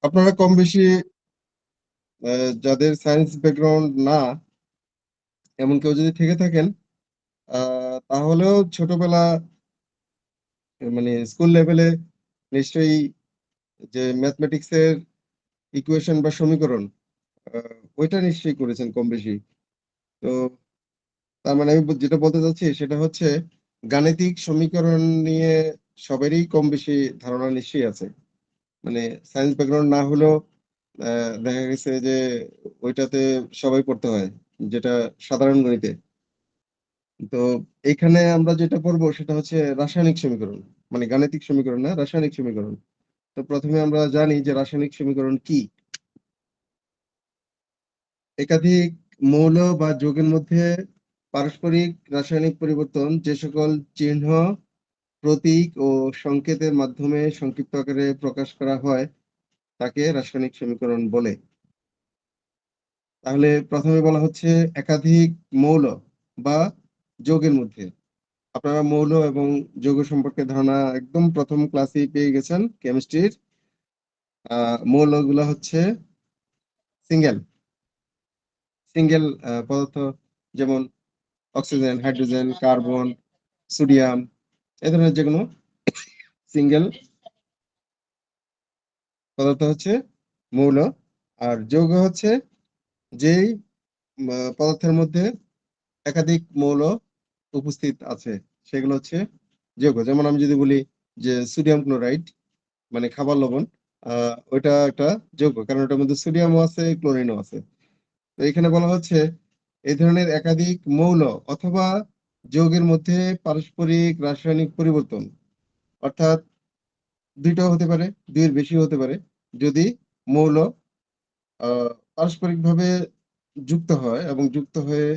আপনারা কম বেশি যাদের সায়েন্স ব্যাকগ্রাউন্ড না এমন কেউ যদি থেকে থাকেন তাহলেও ছোটবেলা মানে স্কুল লেভেলে নিশ্চয়ই যে ম্যাথমেটিক্স এর ইকুয়েশন বা সমীকরণ ওইটা নিশ্চয়ই করেছেন কম বেশি। তো তার মানে আমি যেটা বলতে চাচ্ছি সেটা হচ্ছে গাণিতিক সমীকরণ নিয়ে সবারই কম বেশি ধারণা নিশ্চয়ই আছে। মানে সায়েন্স ব্যাকগ্রাউন্ড না হলেও দেখা গেছে যে ওইটাতে সবাই পড়তে হয়, যেটা সাধারণ গণিতে। তো এখানে আমরা যেটা পড়বো সেটা হচ্ছে রাসায়নিক সমীকরণ, মানে গাণিতিক সমীকরণ না, রাসায়নিক সমীকরণ। তো প্রথমে আমরা জানি যে রাসায়নিক সমীকরণ কি। একাধিক মৌল বা যৌগের মধ্যে পারস্পরিক রাসায়নিক পরিবর্তন যে সকল চিহ্ন, প্রতীক ও সংকেতের মাধ্যমে সংক্ষিপ্ত আকারে প্রকাশ করা হয় তাকে রাসায়নিক সমীকরণ বলে। তাহলে প্রথমে বলা হচ্ছে একাধিক মৌল বা যৌগের মধ্যে। আপনারা মৌল এবং যৌগ সম্পর্কে ধারণা একদম প্রথম ক্লাসেই পেয়ে গেছেন কেমিস্ট্রির। মৌলগুলো হচ্ছে সিঙ্গেল সিঙ্গেল পদার্থ, যেমন অক্সিজেন, হাইড্রোজেন, কার্বন, সোডিয়াম, এ ধরনের যেগুলো সিঙ্গেল পদার্থ হচ্ছে মৌল। আর যৌগ হচ্ছে যেই পদার্থের মধ্যে একাধিক মৌল উপস্থিত আছে সেগুলো হচ্ছে যৌগ। যেমন আমি যদি বলি যে সোডিয়াম ক্লোরাইড মানে খাবার লবণ, ওইটা একটা যৌগ, কারণ ওটার মধ্যে সোডিয়ামও আছে, ক্লোরিনও আছে। তো এখানে বলা হচ্ছে এই ধরনের একাধিক মৌল অথবা যৌগের মধ্যে পারস্পরিক রাসায়নিক পরিবর্তন, অর্থাৎ দুইটাও হতে পারে, দুইয়ের বেশি হতে পারে, যদি মৌল পারস্পরিকভাবে যুক্ত হয় এবং যুক্ত হয়ে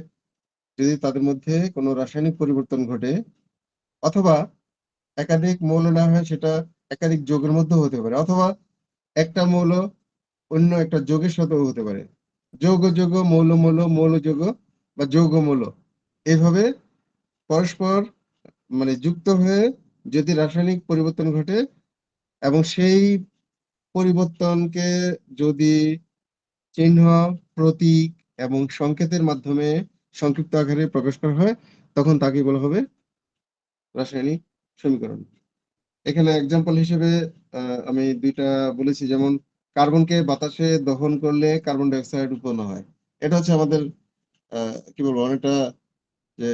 যদি তাদের মধ্যে কোনো রাসায়নিক পরিবর্তন ঘটে, অথবা একাধিক মৌল না হয় সেটা একাধিক যৌগের মধ্যেও হতে পারে, অথবা একটা মৌল অন্য একটা যৌগের সাথেও হতে পারে। যৌগ যৌগ, মৌল মৌল, মৌল যৌগ বা যৌগ মৌল, এইভাবে পরস্পর মানে যুক্ত হয়ে যদি রাসায়নিক পরিবর্তন ঘটে এবং সেই পরিবর্তনকে যদি চিহ্ন, প্রতীক এবং সংকেতের মাধ্যমে সংক্ষিপ্ত আকারে প্রকাশ করা হয়, তখন তাকে বলা হবে রাসায়নিক সমীকরণ। এখানে এক্সাম্পল হিসেবে আমি দুইটা বলেছি, যেমন কার্বনকে বাতাসে দহন করলে কার্বন ডাই অক্সাইড উৎপন্ন হয়। এটা হচ্ছে আমাদের কি বলবো, অনেকটা যে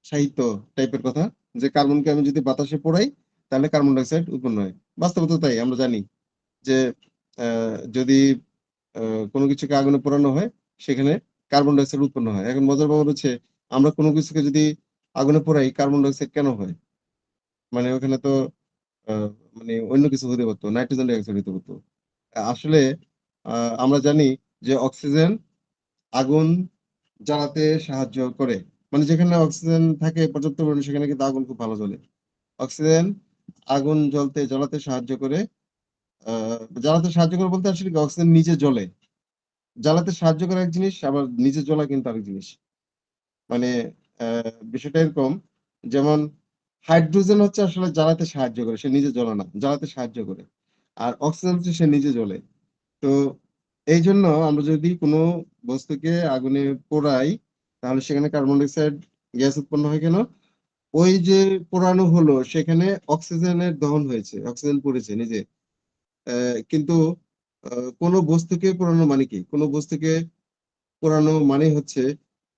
সাহিত্য টাইপের কথা, যে কার্বনকে আমি যদি বাতাসে পোড়াই তাহলে কার্বন ডাই অক্সাইড উৎপন্ন হয়। বাস্তবতা তাই, আমরা জানি যে যদি কোনো কিছুকে আগুনে পোড়ানো হয় সেখানে কার্বন ডাই অক্সাইড উৎপন্ন হয়। এখন মজার ব্যাপার হচ্ছে আমরা কোনো কিছুকে যদি আগুনে পোড়াই কার্বন ডাই অক্সাইড কেন হয়? মানে ওখানে তো আহ, মানে অন্য কিছু হতে পারতো, নাইট্রোজেন ডাই অক্সাইড হতে পারতো। আসলে আমরা জানি যে অক্সিজেন আগুন জ্বালাতে সাহায্য করে। মানে যেখানে অক্সিজেন থাকে পর্যাপ্ত পরিমাণে সেখানে কিন্তু আগুন খুব ভালো জ্বলে। অক্সিজেন আগুন জ্বালাতে সাহায্য করে। জ্বালাতে সাহায্য করে বলতে আসলে কি, অক্সিজেন নিজে জ্বলে। জ্বালাতে সাহায্য করে এক জিনিস, আবার নিজে জ্বলা কিন্তু আরেক জিনিস। মানে বিষয়টা এরকম, যেমন হাইড্রোজেন হচ্ছে আসলে জ্বালাতে সাহায্য করে, সে নিজে জ্বলে না, জ্বালাতে সাহায্য করে। আর অক্সিজেন হচ্ছে সে নিজে জ্বলে। তো এই জন্য আমরা যদি কোনো বস্তুকে আগুনে পোড়াই তাহলে সেখানে কার্বন ডাই অক্সাইড গ্যাস উৎপন্ন হয় কেন? ওই যে পোড়ানো হলো সেখানে অক্সিজেনের দহন হয়েছে, অক্সিজেন পড়েছে নিজে। কিন্তু কোনো বস্তুকে পোড়ানো মানে কি, কোনো বস্তুকে পোড়ানো মানে হচ্ছে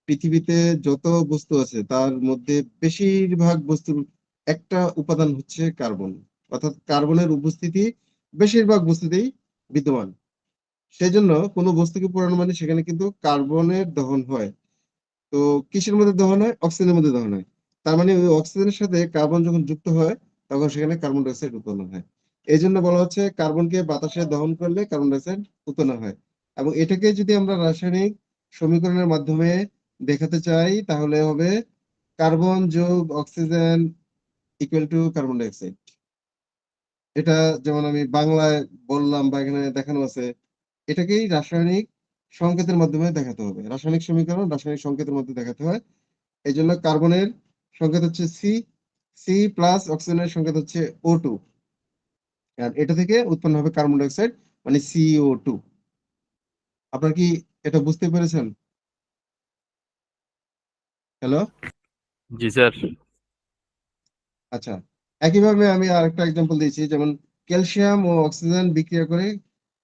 পৃথিবীতে যত বস্তু আছে তার মধ্যে বেশিরভাগ বস্তুর একটা উপাদান হচ্ছে কার্বন, অর্থাৎ কার্বনের উপস্থিতি বেশিরভাগ বস্তুতেই বিদ্যমান। সেজন্য কোনো বস্তুকে পোড়ানো মানে সেখানে কিন্তু কার্বনের দহন হয়। তো কিসের মধ্যে দহন হয়? অক্সিজেনের মধ্যে দহন হয়। তার মানে ওই অক্সিজেনের সাথে কার্বন যখন যুক্ত হয় তখন সেখানে কার্বন ডাই অক্সাইড উৎপন্ন হয়। এই জন্য বলা হচ্ছে কার্বনকে বাতাসে দহন করলে কার্বন ডাই অক্সাইড উৎপন্ন হয়। এবং এটাকে যদি আমরা রাসায়নিক সমীকরণের মাধ্যমে দেখাতে চাই তাহলে হবে কার্বন যোগ oxygen equal to carbon dioxide. এটা যেমন আমি বাংলায় বললাম বা এখানে দেখানো আছে, এটাকেই রাসায়নিক সংকেতের মাধ্যমে দেখাতে হবে। রাসায়নিক সমীকরণ রাসায়নিক সংকেতের মধ্যে দেখাতে হয়। এই জন্য কার্বনের সংকেত হচ্ছে সি, সি প্লাস অক্সিজেনের সংকেত হচ্ছে O2। আর এটা থেকে উৎপন্ন হবে কার্বন ডাইঅক্সাইড, মানে CO2। আপনার কি এটা বুঝতে পেরেছেন? হ্যালো? জি স্যার। আচ্ছা, একইভাবে আমি আরেকটা এক্সাম্পল দিয়েছি, যেমন ক্যালসিয়াম ও অক্সিজেন বিক্রিয়া করে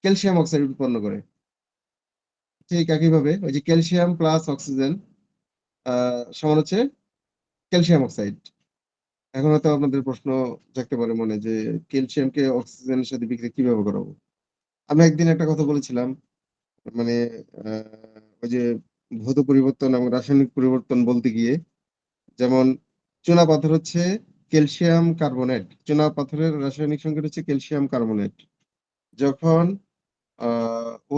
ক্যালসিয়াম অক্সাইড উৎপন্ন করে। ঠিক একইভাবে ওই যে ক্যালসিয়াম প্লাস অক্সিজেন সমান হচ্ছে ক্যালসিয়াম অক্সাইড। এখন হয়তো আপনাদের প্রশ্ন জাগতে পারে মনে, যে ক্যালসিয়ামকে অক্সিজেনের সাথে বিক্রিয়া কিভাবে করাবো। আমি একদিন একটা কথা বলেছিলাম, মানে ওই যে ভৌত পরিবর্তন এবং রাসায়নিক পরিবর্তন বলতে গিয়ে, যেমন চুনা পাথর হচ্ছে ক্যালসিয়াম কার্বনেট, চুনা পাথরের রাসায়নিক সংকেত হচ্ছে ক্যালসিয়াম কার্বনেট। যখন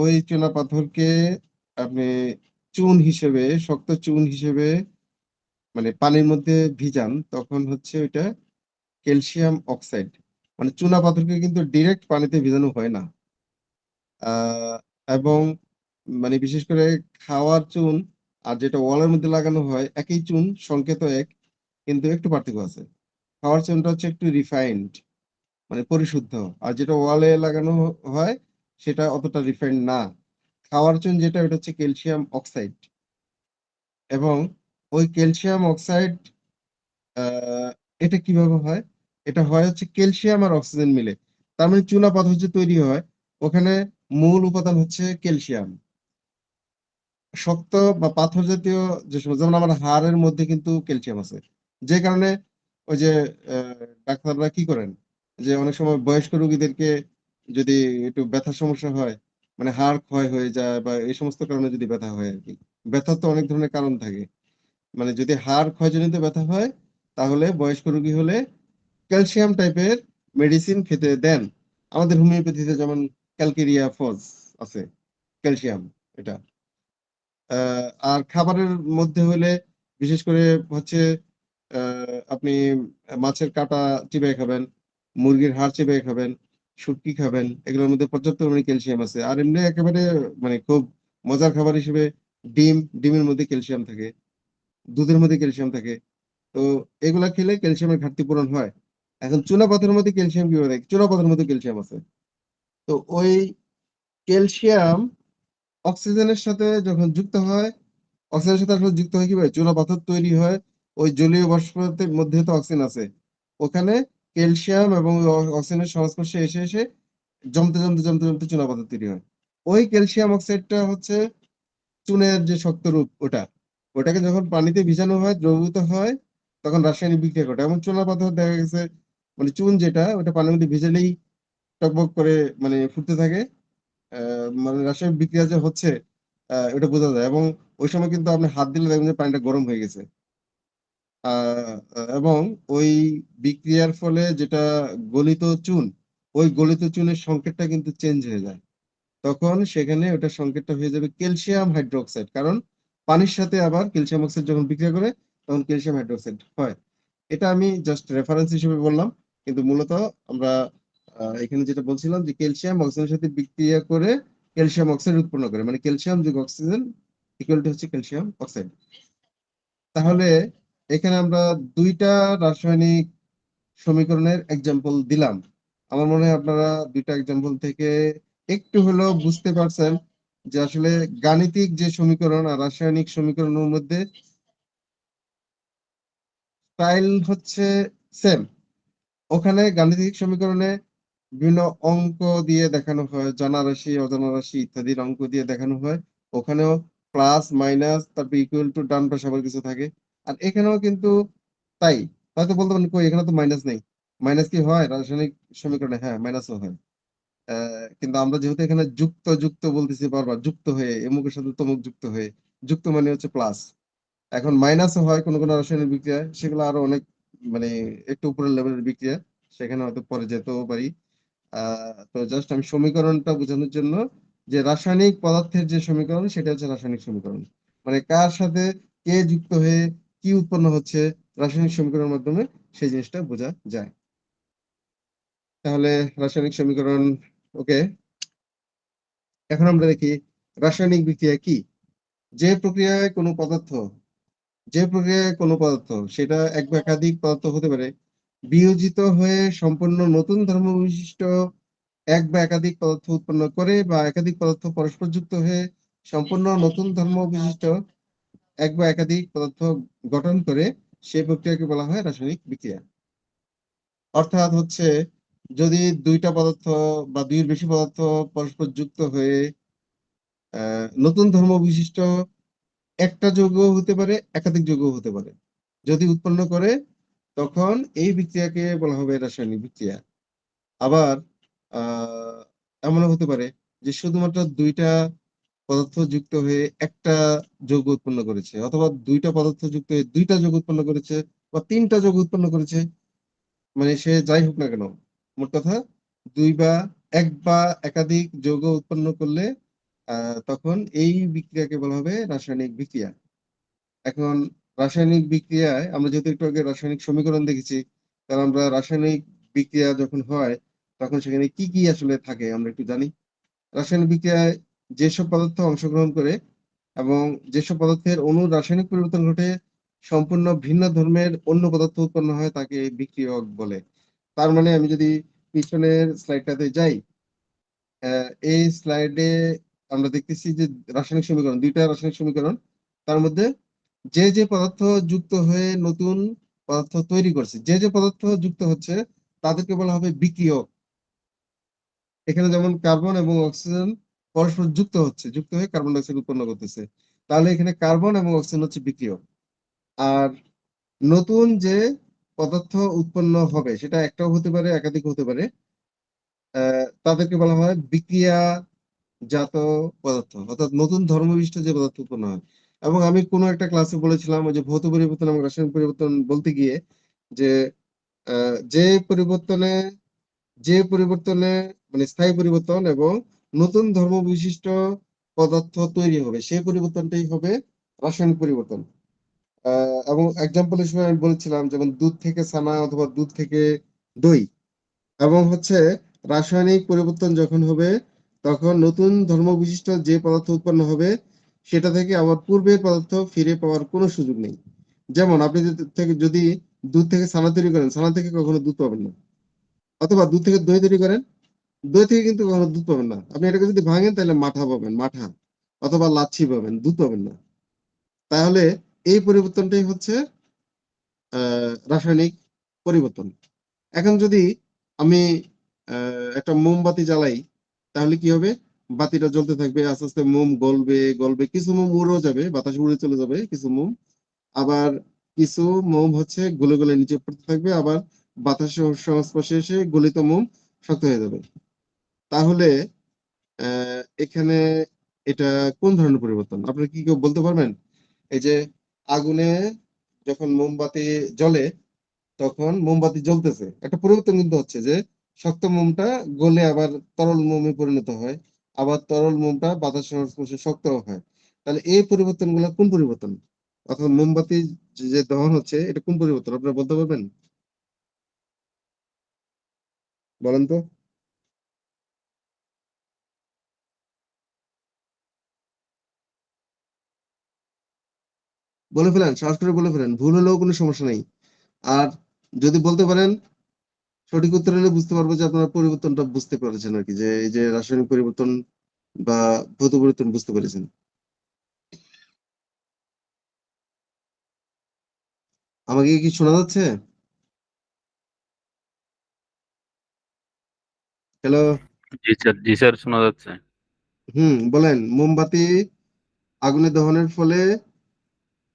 ওই চুনা পাথরকে আপনি চুন হিসেবে, শক্ত চুন হিসেবে মানে পানির মধ্যে ভিজান, তখন হচ্ছে ওইটা ক্যালসিয়াম অক্সাইড। মানে চুনা পাথরকে কিন্তু ডিরেক্ট পানিতে ভিজানো হয় না। আহ এবং মানে বিশেষ করে খাওয়ার চুন আর যেটা ওয়ালের মধ্যে লাগানো হয়, একই চুন, সংকেত এক, কিন্তু একটু পার্থক্য আছে। খাওয়ার চুনটা হচ্ছে একটু রিফাইন্ড, মানে পরিশুদ্ধ। আর যেটা ওয়ালে লাগানো হয় সেটা অতটা রিফাইন্ড না। খাওয়ার চুন যেটা, ওটা হচ্ছে ক্যালসিয়াম অক্সাইড। এবং ওই ক্যালসিয়াম অক্সাইড আহ এটা কিভাবে হয়? এটা হয় হচ্ছে ক্যালসিয়াম আর অক্সিজেন মিলে। তার মানে চুনা পাথর যে তৈরি হয়, ওখানে মূল উপাদান হচ্ছে ক্যালসিয়াম। শক্ত বা পাথর জাতীয় যে সমস্ত, যেমন আমার হাড়ের মধ্যে কিন্তু ক্যালসিয়াম আছে। যে কারণে ওই যে ডাক্তাররা কি করেন, যে অনেক সময় বয়স্ক রোগীদেরকে যদি একটু ব্যথার সমস্যা হয়, মানে হাড় ক্ষয় হয়ে যায় বা এই সমস্ত কারণে যদি ব্যথা হয় আর কি। ব্যথার তো অনেক ধরনের কারণ থাকে। মানে যদি হাড় ক্ষয়জনিত ব্যথা হয়, তাহলে বয়স্ক রোগী হলে ক্যালসিয়াম টাইপের মেডিসিন খেতে দেন। আমাদের হোমিওপ্যাথিতে যেমন ক্যালকেরিয়া ফস আছে, ক্যালসিয়াম এটা। আর খাবারের মধ্যে হলে বিশেষ করে হচ্ছে আপনি মাছের কাঁটা চিবাই খাবেন, মুরগির হাড় চিবাই খাবেন, শুটকি খাবেন, এগুলোর মধ্যে পর্যাপ্ত পরিমাণে ক্যালসিয়াম আছে। আর এমনি একেবারে মানে খুব মজার খাবার হিসেবে ডিমের মধ্যে ক্যালসিয়াম থাকে, দুধের মধ্যে ক্যালসিয়াম থাকে। তো এগুলা খেলে ক্যালসিয়ামের ঘাটতি পূরণ হয়। এখন চুনা পাথরের মধ্যে ক্যালসিয়াম কিভাবে থাকে? চুনা পাথরের মধ্যে ক্যালসিয়াম আছে। তো ওই ক্যালসিয়াম অক্সিজেনের সাথে যখন যুক্ত হয়, অক্সিজেনের সাথে আসলে যুক্ত হয় কিভাবে? চুনা পাথর তৈরি হয় ওই জলীয় বাষ্পের মধ্যে তো অক্সিজেন আছে, ওখানে ক্যালসিয়াম এবং অক্সিজেনের সংস্পর্শে এসে এসে জমতে জমতে জমতে জমতে চুনা পাথর তৈরি হয়। ওই ক্যালসিয়াম অক্সাইডটা হচ্ছে চুনের যে শক্ত রূপ, ওটাকে যখন পানিতে ভিজানো হয়, দ্রবীভূত হয়, তখন রাসায়নিক বিক্রিয়া ঘটে। এমন চুনা পাথর দেখা গেছে, মানে চুন যেটা, ওটা পানির মধ্যে ভিজালেই টকবক করে মানে ফুটতে থাকে। মানে রাসায়নিক বিক্রিয়া যে হচ্ছে ওটা বোঝা যায়। এবং ওই সময় কিন্তু আপনি হাত দিলে দেখবেন যে পানিটা গরম হয়ে গেছে। এবং ওই বিক্রিয়ার ফলে যেটা গলিত চুন, ওই গলিত চুনের সংকেতটা কিন্তু চেঞ্জ হয়ে যায়। তখন সেখানে ওটা সংকেতটা হয়ে যাবে ক্যালসিয়াম হাইড্রোক্সাইড, কারণ পানির সাথে আবার ক্যালসিয়াম অক্সাইড যখন বিক্রিয়া করে, তখন ক্যালসিয়াম হাইড্রোক্সাইড হয়। এটা আমি জাস্ট রেফারেন্স হিসেবে বললাম, কিন্তু মূলত আমরা এখানে যেটা বলছিলাম, যে ক্যালসিয়াম অক্সিজেনের সাথে বিক্রিয়া করে ক্যালসিয়াম অক্সাইড উৎপন্ন করে, মানে ক্যালসিয়াম যোগ অক্সিজেন ইকুয়াল টু হচ্ছে ক্যালসিয়াম অক্সাইড। তাহলে এখানে আমরা দুইটা রাসায়নিক সমীকরণের এক্সাম্পল দিলাম। আমার মনে হয় আপনারা দুইটা এক্সাম্পল থেকে একটু হলেও বুঝতে পারছেন যে আসলে গাণিতিক যে সমীকরণ আর রাসায়নিক সমীকরণের মধ্যে স্টাইল হচ্ছে সেম। ওখানে গাণিতিক সমীকরণে বিভিন্ন অঙ্ক দিয়ে দেখানো হয়, জানা রাশি অজানা রাশি ইত্যাদির অঙ্ক দিয়ে দেখানো হয়। ওখানেও প্লাস মাইনাস তারপর ইকুয়াল টু ডান পাশে আবার কিছু থাকে। আর এখানেও কিন্তু তাই। হয়তো বলতে পারেন কই এখানে তো মাইনাস নেই। মাইনাস কি হয় রাসায়নিক সমীকরণে? হ্যাঁ, মাইনাসও হয়। কিন্তু আমরা যেহেতু এখানে যুক্ত যুক্ত বলতেছি বারবার, যুক্ত হয়ে এমুকের সাথে তমুক যুক্ত হয়ে, যুক্ত মানে হচ্ছে প্লাস। এখন মাইনাসও হয় কোনো কোনো রাসায়নিক বিক্রিয়া, সেগুলো আরো অনেক মানে একটু উপরের লেভেলের বিক্রিয়া, সেখানে হয়তো পরে যেতেও পারি। তো জাস্ট আমি সমীকরণটা বোঝানোর জন্য, যে রাসায়নিক পদার্থের যে সমীকরণ সেটা হচ্ছে রাসায়নিক সমীকরণ, মানে কার সাথে কে যুক্ত হয়ে কি উৎপন্ন হচ্ছে রাসায়নিক সমীকরণের মাধ্যমে, সেই জিনিসটা বোঝা যায়। তাহলে রাসায়নিক সমীকরণ ওকে। এখন আমরা দেখি রাসায়নিক বিক্রিয়া কি। যে প্রক্রিয়ায় কোনো পদার্থ, যে প্রক্রিয়ায় কোনো পদার্থ, সেটা এক বা একাধিক পদার্থ হতে পারে, বিয়োজিত হয়ে সম্পূর্ণ নতুন ধর্ম বিশিষ্ট এক বা একাধিক পদার্থ উৎপন্ন করে, বা একাধিক পদার্থ পরস্পর যুক্ত হয়ে সম্পূর্ণ নতুন ধর্ম বিশিষ্ট এক বা একাধিক পদার্থ গঠন করে, সেই প্রক্রিয়াকে বলা হয় রাসায়নিক বিক্রিয়া। অর্থাৎ হচ্ছে, যদি দুইটা পদার্থ বা দুইয়ের বেশি পদার্থ পরস্পর যুক্ত হয়ে নতুন ধর্ম বিশিষ্ট একটা যৌগ হতে পারে, একাধিক যৌগ হতে পারে, যদি উৎপন্ন করে, তখন এই বিক্রিয়াকে বলা হবে রাসায়নিক বিক্রিয়া। আবার আহ এমনও হতে পারে যে শুধুমাত্র দুইটা পদার্থ যুক্ত হয়ে একটা যৌগ উৎপন্ন করেছে, অথবা দুইটা পদার্থ যুক্ত হয়ে দুইটা যৌগ উৎপন্ন করেছে, বা তিনটা যৌগ উৎপন্ন করেছে। মানে সে যাই হোক না কেন, মোট কথা দুই বা এক বা একাধিক যৌগ উৎপন্ন করলে তখন এই বিক্রিয়াকে বলা হবে রাসায়নিক বিক্রিয়া। এখন রাসায়নিক বিক্রিয়ায় আমরা যেহেতু একটু আগে রাসায়নিক সমীকরণ দেখেছি, কারণ আমরা রাসায়নিক বিক্রিয়া যখন হয় তখন সেখানে কি কি আসলে থাকে আমরা একটু জানি। রাসায়নিক বিক্রিয়ায় যেসব পদার্থ অংশগ্রহণ করে এবং যেসব পদার্থের অণুর রাসায়নিক পরিবর্তন ঘটে সম্পূর্ণ ভিন্ন ধর্মের অন্য পদার্থ উৎপন্ন হয় তাকে বিক্রিয়ক বলে। তার মানে আমি যদি পিছনের স্লাইডটাতে যাই, এই স্লাইডে আমরা দেখতেছি যে রাসায়নিক সমীকরণ, দুইটা রাসায়নিক সমীকরণ, তার মধ্যে যে যে পদার্থ যুক্ত হয়ে নতুন পদার্থ তৈরি করছে, যে যে পদার্থ যুক্ত হচ্ছে তাদেরকে বলা হবে বিক্রিয়ক। এখানে যেমন কার্বন এবং অক্সিজেন পরস্পর যুক্ত হচ্ছে, যুক্ত হয়ে কার্বন ডাই অক্সাইড উৎপন্ন করতেছে, তাহলে এখানে কার্বন এবং অক্সিজেন হচ্ছে বিক্রিয়ক। আর নতুন যে পদার্থ উৎপন্ন হবে সেটা একটাও হতে পারে, একাধিক হতে পারে, তাদেরকে বলা হয় বিক্রিয়াজাত পদার্থ, অর্থাৎ নতুন ধর্মবিশিষ্ট যে পদার্থ উৎপন্ন হয়। এবং আমি কোনো একটা ক্লাসে বলেছিলাম ওই যে ভৌত পরিবর্তন এবং রাসায়নিক পরিবর্তন বলতে গিয়ে, যে যে পরিবর্তনে মানে স্থায়ী পরিবর্তন এবং নতুন ধর্ম বিশিষ্ট পদার্থ তৈরি হবে, সেই পরিবর্তনটাই হবে রাসায়নিক পরিবর্তন। এবং এক্সাম্পল হিসেবে আমি বলেছিলাম যেমন দুধ থেকে ছানা অথবা দুধ থেকে দই। এবং হচ্ছে রাসায়নিক পরিবর্তন যখন হবে তখন নতুন ধর্ম বিশিষ্ট যে পদার্থ উৎপন্ন হবে সেটা থেকে আবার পূর্বের পদার্থ ফিরে পাওয়ার কোনো সুযোগ নেই। যেমন আপনি যদি দুধ থেকে ছানা তৈরি করেন, ছানা থেকে কখনো দুধ পাবেন না। অথবা দুধ থেকে দই তৈরি করেন, দই থেকে কিন্তু কখনো দুধ পাবেন না। আপনি এটাকে যদি ভাঙেন তাহলে মাঠা পাবেন, মাঠা, অথবা লাচ্ছি পাবেন, দুধ পাবেন না। তাহলে এই পরিবর্তনটাই হচ্ছে রাসায়নিক পরিবর্তন। এখন যদি আমি একটা মোমবাতি জ্বালাই, তাহলে কি হবে? বাতিটা জ্বলতে থাকবে, আস্তে আস্তে মোম গলবে গলবে, কিছু মোম উড়েও যাবে, বাতাসে উড়ে চলে যাবে কিছু মোম। আবার কিছু মোম হচ্ছে গলে গলে নিচে পড়তে থাকবে, আবার বাতাসের সংস্পর্শে এসে গলিত মোম শক্ত হয়ে যাবে। তাহলে এখানে এটা কোন ধরনের পরিবর্তন আপনারা কি কেউ বলতে পারবেন? এই যে আগুনে যখন মোমবাতি জ্বলে তখন মোমবাতি জ্বলতেছে, একটা পরিবর্তন কিন্তু হচ্ছে, যে শক্ত মোমটা গলে আবার তরল মোমে পরিণত হয়, আবার তরল মোমটা বাতাসের সংস্পর্শে শক্ত হয়। তাহলে এই পরিবর্তনগুলো কোন পরিবর্তন? অর্থাৎ মোমবাতি যে দহন হচ্ছে এটা কোন পরিবর্তন আপনারা বলতে পারবেন? বলেন তো। বলে ফেলেন, সাহস করে বলে ফেলেন, ভুল হলেও কোনো সমস্যা নেই। আর যদি বলতে পারেন সঠিক উত্তর হলে বুঝতে পারবো যে আপনারা পরিবর্তনটা বুঝতে পেরেছেন আর কি, যে এই যে রাসায়নিক পরিবর্তন বা ভৌত পরিবর্তন বুঝতে পেরেছেন। আমাকে কি শোনা যাচ্ছে? হ্যালো। জি স্যার, শোনা যাচ্ছে। বলেন। মোমবাতি আগুনে দহনের ফলে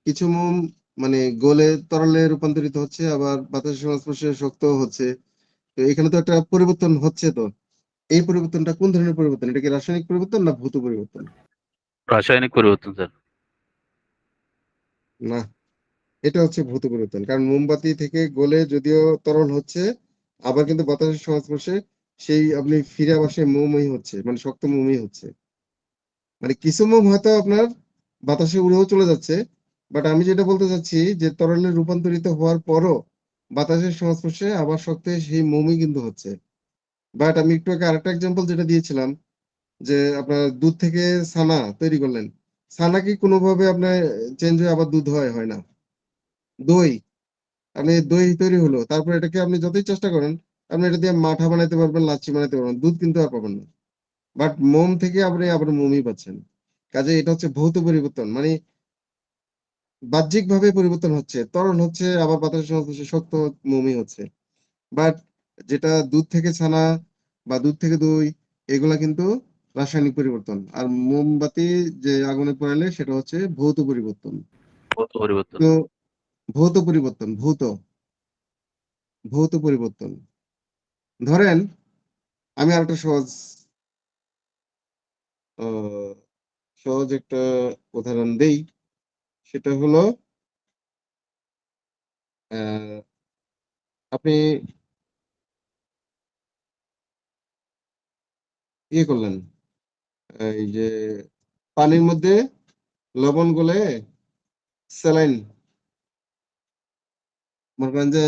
কিছু মোম মানে গলে তরলে রূপান্তরিত হচ্ছে, আবার বাতাসের সংস্পর্শে শক্ত হচ্ছে। তো এখানে তো একটা পরিবর্তন হচ্ছে, তো এই পরিবর্তনটা কোন ধরনের পরিবর্তন? এটা কি রাসায়নিক পরিবর্তন না ভৌত পরিবর্তন? রাসায়নিক পরিবর্তন স্যার। না, এটা হচ্ছে ভৌত পরিবর্তন। কারণ মোমবাতি থেকে গলে যদিও তরল হচ্ছে, আবার কিন্তু বাতাসের সংস্পর্শে সেই আপনি ফিরে আবার সেই মোমই হচ্ছে, মানে শক্ত মোমই হচ্ছে। মানে কিছু মোম হয়তো আপনার বাতাসে উড়েও চলে যাচ্ছে, বাট আমি যেটা বলতে চাচ্ছি যে তরলে রূপান্তরিত হওয়ার পরও বাতাসের সংস্পর্শে আবার শক্ত হয়ে সেই মোমই কিন্তু হচ্ছে। বাট আমি একটু আগে আরেকটা এক্সাম্পল যেটা দিয়েছিলাম, যে আপনার দুধ থেকে ছানা তৈরি করলেন, ছানা কি কোনোভাবে আপনার চেঞ্জ হয়ে আবার দুধ হয়? হয় না। দই, আপনি দই তৈরি হলো, তারপর এটাকে আপনি যতই চেষ্টা করেন, আপনি এটা দিয়ে মাঠা বানাইতে পারবেন, লাচ্ছি বানাইতে পারবেন, দুধ কিন্তু আর পাবেন না। বাট মোম থেকে আপনি আবার মোমই পাচ্ছেন। কাজে এটা হচ্ছে ভৌত পরিবর্তন, মানে বাহ্যিক ভাবে পরিবর্তন হচ্ছে, তরল হচ্ছে, আবার বাতাসের সংস্পর্শে শক্ত মোমই হচ্ছে। বাট যেটা দুধ থেকে ছানা বা দুধ থেকে দই, এগুলা কিন্তু রাসায়নিক পরিবর্তন। আর মোমবাতি যে আগুনে পোড়ালে সেটা হচ্ছে ভৌত পরিবর্তন। কত পরিবর্তন। তো ভৌত পরিবর্তন, ভৌত পরিবর্তন। ধরেন আমি আরেকটা আহ, সহজ একটা উদাহরণ দেই। সেটা হলো আহ, আপনি ইয়ে করলেন, এই যে পানির মধ্যে লবণ গলে স্যালাইন, মনে করেন যে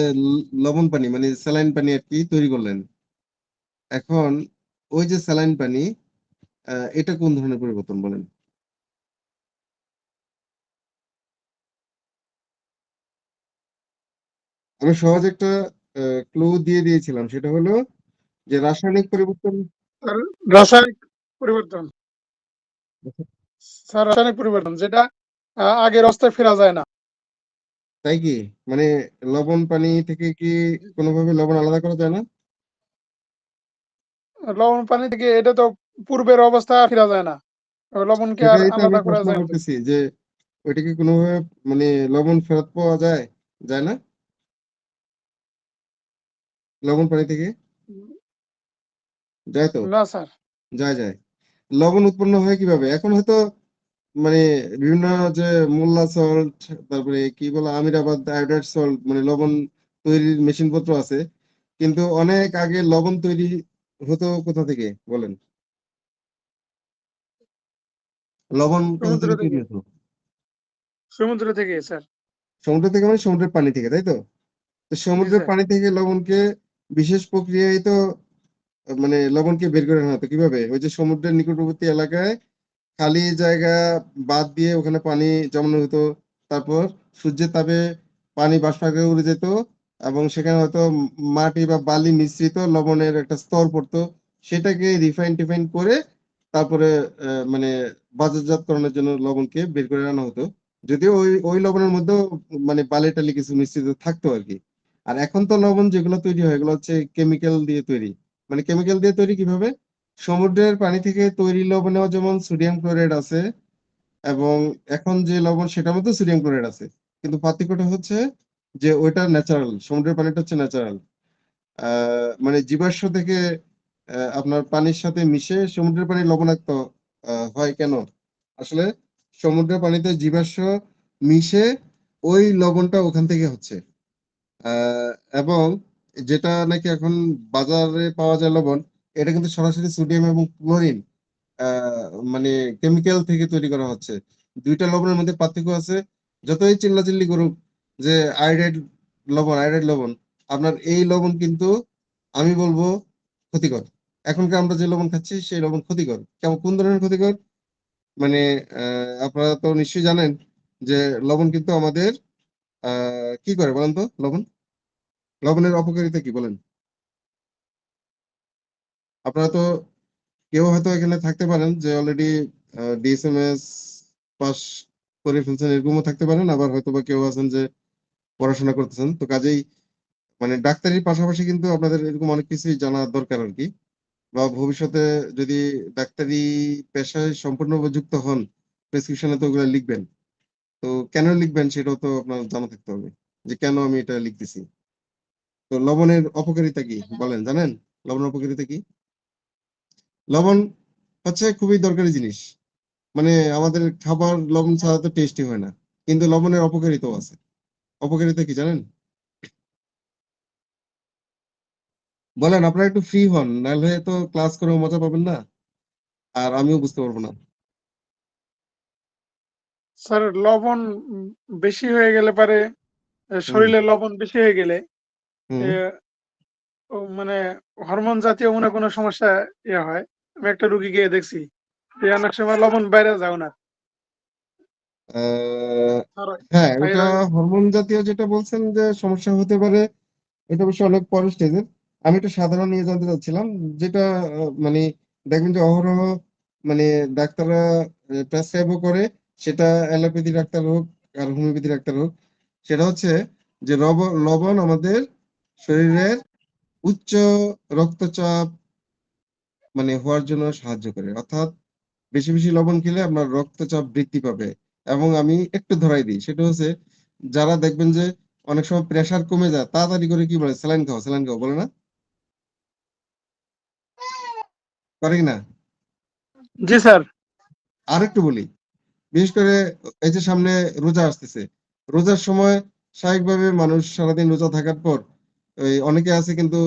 লবণ পানি মানে স্যালাইন পানি আর কি তৈরি করলেন। এখন ওই যে স্যালাইন পানি, এটা কোন ধরনের পরিবর্তন বলেন? আমি সহজ একটা ক্লু দিয়ে দিয়েছিলাম, সেটা হলো যে রাসায়নিক পরিবর্তন। স্যার রাসায়নিক পরিবর্তন, স্যার রাসায়নিক পরিবর্তন যেটা আগের অবস্থায় ফেরা যায় না। তাই কি? মানে লবণ পানি থেকে কি কোনোভাবে লবণ আলাদা করা যায় না? লবণ পানি থেকে এটা তো পূর্বের অবস্থা আর ফেরা যায় না, লবণকে আর সেটাই তো আমি আলাদা করা প্রশ্ন যায় না। করতেছি যে ওইটা কি কোনোভাবে মানে লবণ ফেরত পাওয়া যায়, যায় না লবণ পানি থেকে? যায় তো? না স্যার। যায়। লবণ উৎপন্ন হয় কিভাবে? এখন হয়তো মানে বিভিন্ন যে মোল্লা সল্ট, তারপরে কি বলে আমিরাবাদ আয়োডাইড সল্ট, মানে লবণ তৈরির মেশিন পত্র আছে, কিন্তু অনেক আগে লবণ তৈরি হতো কোথা থেকে বলেন? লবণ কোথা সমুদ্র থেকে তৈরি থেকে, হতো? সমুদ্র থেকে স্যার। সমুদ্র থেকে, মানে সমুদ্রের পানি থেকে, তাই তো? তো জি সমুদ্রের স্যার। পানি থেকে লবণকে বিশেষ প্রক্রিয়ায় তো মানে লবণকে বের করে আনা হতো কিভাবে? ওই যে সমুদ্রের নিকটবর্তী এলাকায় খালি জায়গা বাদ দিয়ে ওখানে পানি জমানো হতো। তারপর সূর্যের তাপে পানি বাষ্প আকারে উড়ে যেত, এবং সেখানে হয়তো মাটি বা বালি মিশ্রিত লবণের একটা স্তর পড়তো। সেটাকে রিফাইন টিফাইন করে তারপরে মানে বাজারজাতকরণের জন্য লবণকে বের করে আনা হতো। যদিও ওই ওই লবণের মধ্যেও মানে বালি টালি কিছু মিশ্রিত থাকতো আর কি। আর এখন তো লবণ যেগুলো তৈরি হয় এগুলো হচ্ছে কেমিক্যাল দিয়ে তৈরি। মানে কেমিক্যাল দিয়ে তৈরি কিভাবে? সমুদ্রের পানি থেকে তৈরি লবণেও যেমন সোডিয়াম ক্লোরাইড আছে, এবং এখন যে লবণ সেটার মধ্যে সোডিয়াম ক্লোরাইড আছে, কিন্তু পার্থক্যটা হচ্ছে যে ওইটা ন্যাচারাল, সমুদ্রের পানিটা হচ্ছে ন্যাচারাল। মানে জীবাশ্ম থেকে আপনার পানির সাথে মিশে সমুদ্রের পানি লবণাক্ত হয় কেন? আসলে সমুদ্রের পানিতে জীবাশ্ম মিশে ওই লবণটা ওখান থেকে হচ্ছে। আহ, এবং যেটা নাকি এখন বাজারে পাওয়া যায় লবণ, এটা কিন্তু সরাসরি সোডিয়াম এবং ক্লোরিন মানে কেমিক্যাল থেকে তৈরি করা হচ্ছে। দুইটা লবণের মধ্যে পার্থক্য আছে। যতই চিল্লাচিল্লি করুক যে আয়োডাইড আয়োডাইড লবণ, আপনার এই লবণ কিন্তু আমি বলবো ক্ষতিকর। এখনকার আমরা যে লবণ খাচ্ছি সেই লবণ ক্ষতিকর। কেমন, কোন ধরনের ক্ষতিকর? মানে আপনারা তো নিশ্চয়ই জানেন যে লবণ কিন্তু আমাদের কি করে বলেন তো? লবণের অপকারিতা কি বলেন? আপনারা তো কেউ হয়তো এখানে থাকতে পারেন যে অলরেডি ডিএসএমএস পাস করে ফেলছেন, এরকমও থাকতে পারেন। আবার হয়তো বা কেউ আছেন যে পড়াশোনা করতেছেন, তো কাজেই মানে ডাক্তারির পাশাপাশি কিন্তু আপনাদের এরকম অনেক কিছুই জানা দরকার আর কি। বা ভবিষ্যতে যদি ডাক্তারি পেশায় সম্পূর্ণভাবে যুক্ত হন, প্রেসক্রিপশনে তো ওগুলো লিখবেন। তো কেন লিখবেন সেটাও তো আপনার জানা থাকতে হবে, যে কেন আমি এটা লিখতেছি। তো লবণের অপকারিতা কি বলেন, জানেন? লবণের অপকারিতা কি? লবণ হচ্ছে খুবই দরকারি জিনিস। মানে আমাদের খাবার লবণ ছাড়া তো টেস্টি হয় না, কিন্তু লবণের অপকারিতাও আছে। অপকারিতা কি জানেন? বলেন, আপনারা একটু ফ্রি হন, নাহলে তো ক্লাস করে মজা পাবেন না, আর আমিও বুঝতে পারবো না। স্যার লবণ বেশি হয়ে গেলে পারে, হুম। শরীরে লবণ বেশি হয়ে গেলে হুম। এ, মানে হরমোন জাতীয় মনে কোনো সমস্যা হয়। আমি একটা রুগী গিয়ে দেখছি যে অনেক সময় লবণ বাইরে যাও না। আহ, আর হ্যাঁ, ওটা থাইরয়েড হরমোন জাতীয় যেটা বলছেন যে সমস্যা হতে পারে, এটা অবশ্য অনেক পরের স্টেজের। আমি একটু সাধারণ নিয়ে জানতে চাচ্ছিলাম, যেটা মানে দেখবেন যে অহরহ মানে ডাক্তাররা প্রেসক্রাইবও করে, সেটা অ্যালোপ্যাথি ডাক্তার হোক আর হোমিওপ্যাথি ডাক্তার হোক, সেটা হচ্ছে যে লবণ আমাদের শরীরের উচ্চ রক্তচাপ মানে হওয়ার জন্য সাহায্য করে। অর্থাৎ বেশি বেশি লবণ খেলে আপনার রক্তচাপ বৃদ্ধি পাবে। এবং আমি একটু ধরাই দিই, সেটা হচ্ছে যারা দেখবেন যে অনেক সময় প্রেসার কমে যায়, তাড়াতাড়ি করে কি বলে, স্যালাইন খাও স্যালাইন খাও বলে না, করে কি না? জি স্যার। আর একটু বলি, বিশেষ করে এই যে সামনে রোজা আসতেছে, রোজার সময় স্বাভাবিকভাবে মানুষ সারাদিন রোজা থাকার পর ওই অনেকে আছে কিন্তু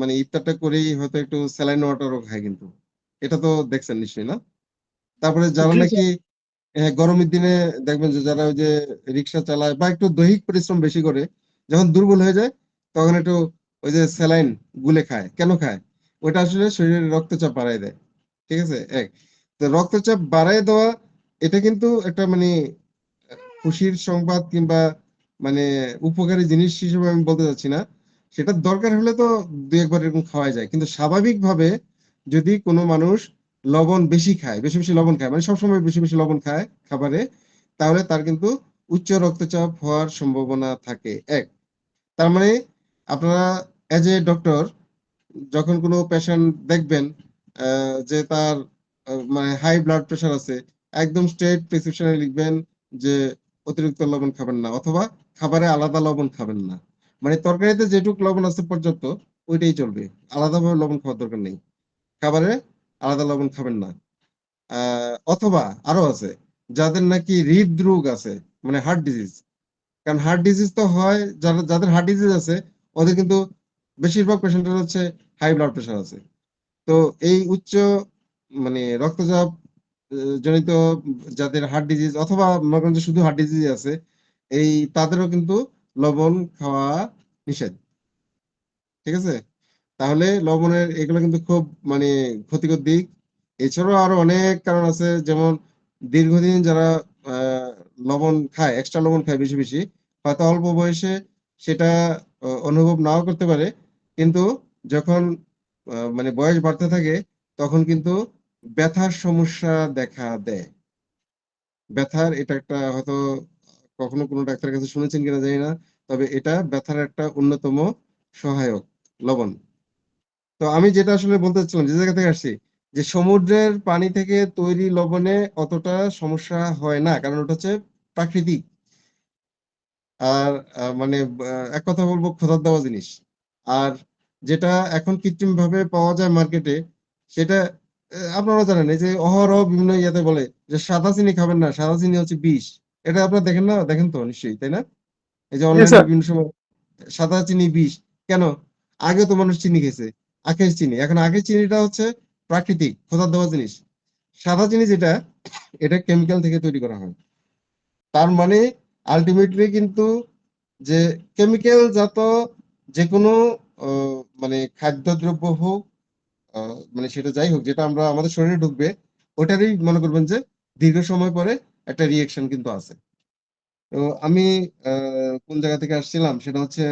মানে ইফতারটা করেই হয়তো একটু স্যালাইন ওয়াটারও খায় কিন্তু। এটা তো দেখছেন নিশ্চয়ই, না? তারপরে যারা জি নাকি স্যার। গরমের দিনে দেখবেন যে যারা ওই যে রিক্সা চালায় বা একটু দৈহিক পরিশ্রম বেশি করে, যখন দুর্বল হয়ে যায় তখন একটু ওই যে স্যালাইন গুলে খায়। কেন খায়? ওটা আসলে শরীরের রক্তচাপ বাড়ায় দেয়। ঠিক আছে? তো রক্তচাপ বাড়ায় দেওয়া, এটা কিন্তু একটা মানে খুশির সংবাদ কিংবা মানে উপকারী জিনিস হিসেবে আমি বলতে চাচ্ছি না। সেটা দরকার হলে তো দুই একবার এরকম খাওয়া যায়, কিন্তু স্বাভাবিকভাবে যদি কোনো মানুষ লবণ বেশি খায়, বেশি বেশি লবণ খায়, মানে সবসময় বেশি বেশি লবণ খায় খাবারে, তাহলে তার কিন্তু উচ্চ রক্তচাপ হওয়ার সম্ভাবনা থাকে। তার মানে আপনারা এজ এ ডক্টর যখন কোনো পেশেন্ট দেখবেন যে তার মানে হাই ব্লাড প্রেশার আছে, একদম স্ট্রেট প্রেসক্রিপশনে লিখবেন যে অতিরিক্ত লবণ খাবেন না, অথবা খাবারে আলাদা লবণ খাবেন না। মানে তরকারিতে যেটুক লবণ আছে পর্যাপ্ত, ওইটাই চলবে, আলাদাভাবে লবণ খাওয়ার দরকার নেই। খাবারে আলাদা লবণ খাবেন না। অথবা আরো আছে যাদের নাকি হৃদরোগ আছে, মানে হার্ট ডিজিজ। কারণ হার্ট ডিজিজ তো হয়, যাদের হার্ট ডিজিজ আছে ওদের কিন্তু বেশিরভাগ পেশেন্টের হচ্ছে হাই ব্লাড প্রেশার আছে। তো এই উচ্চ মানে রক্তচাপ জনিত যাদের হার্ট ডিজিজ, অথবা মনে করেন যে শুধু হার্ট ডিজিজ আছে, এই তাদেরও কিন্তু লবণ খাওয়া নিষেধ। ঠিক আছে? তাহলে লবণের এগুলো কিন্তু খুব মানে ক্ষতিকর দিক। এছাড়াও আরো অনেক কারণ আছে, যেমন দীর্ঘদিন যারা আহ, লবণ খায়, এক্সট্রা লবণ খায় বেশি বেশি, হয়তো অল্প বয়সে সেটা অনুভব নাও করতে পারে, কিন্তু যখন মানে বয়স বাড়তে থাকে তখন কিন্তু ব্যথার সমস্যা দেখা দেয়। ব্যথার এটা একটা হয়তো কখনো কোনো ডাক্তারের কাছে শুনেছেন কিনা জানি না, তবে এটা ব্যথার একটা অন্যতম সহায়ক, লবণ। তো আমি যেটা আসলে বলতে চাচ্ছিলাম, যে জায়গা থেকে আসছি, যে সমুদ্রের পানি থেকে তৈরি লবণে অতটা সমস্যা হয় না, কারণ ওটা হচ্ছে প্রাকৃতিক। আর মানে এক কথা বলবো, খোদার দেওয়া জিনিস। আর যেটা এখন কৃত্রিম ভাবে পাওয়া যায় মার্কেটে, সেটা আপনারা জানেন, এই যে অহরহ বিভিন্ন ইয়াতে বলে যে সাদা চিনি খাবেন না, সাদা চিনি হচ্ছে বিষ। এটা আপনারা দেখেন না? দেখেন তো নিশ্চয়ই, তাই না? এই যে জি অনলাইনে স্যার। বিভিন্ন সময় সাদা চিনি বিষ। কেন? আগে তো মানুষ চিনি খেয়েছে, আখের চিনি। এখন আখের চিনিটা হচ্ছে প্রাকৃতিক, খোদার দেওয়া জিনিস। সাদা চিনি যেটা, এটা কেমিক্যাল থেকে তৈরি করা হয়। তার মানে আলটিমেটলি কিন্তু যে কেমিক্যাল জাত যে কোনো মানে খাদ্যদ্রব্য হোক, মানে সেটা যাই হোক, যেটা আমরা আমাদের শরীরে ঢুকবে, ওটারই মনে করবেন যে দীর্ঘ সময় পরে একটা রিয়েকশন কিন্তু আছে। তো আমি কোন জায়গা থেকে আসছিলাম, সেটা হচ্ছে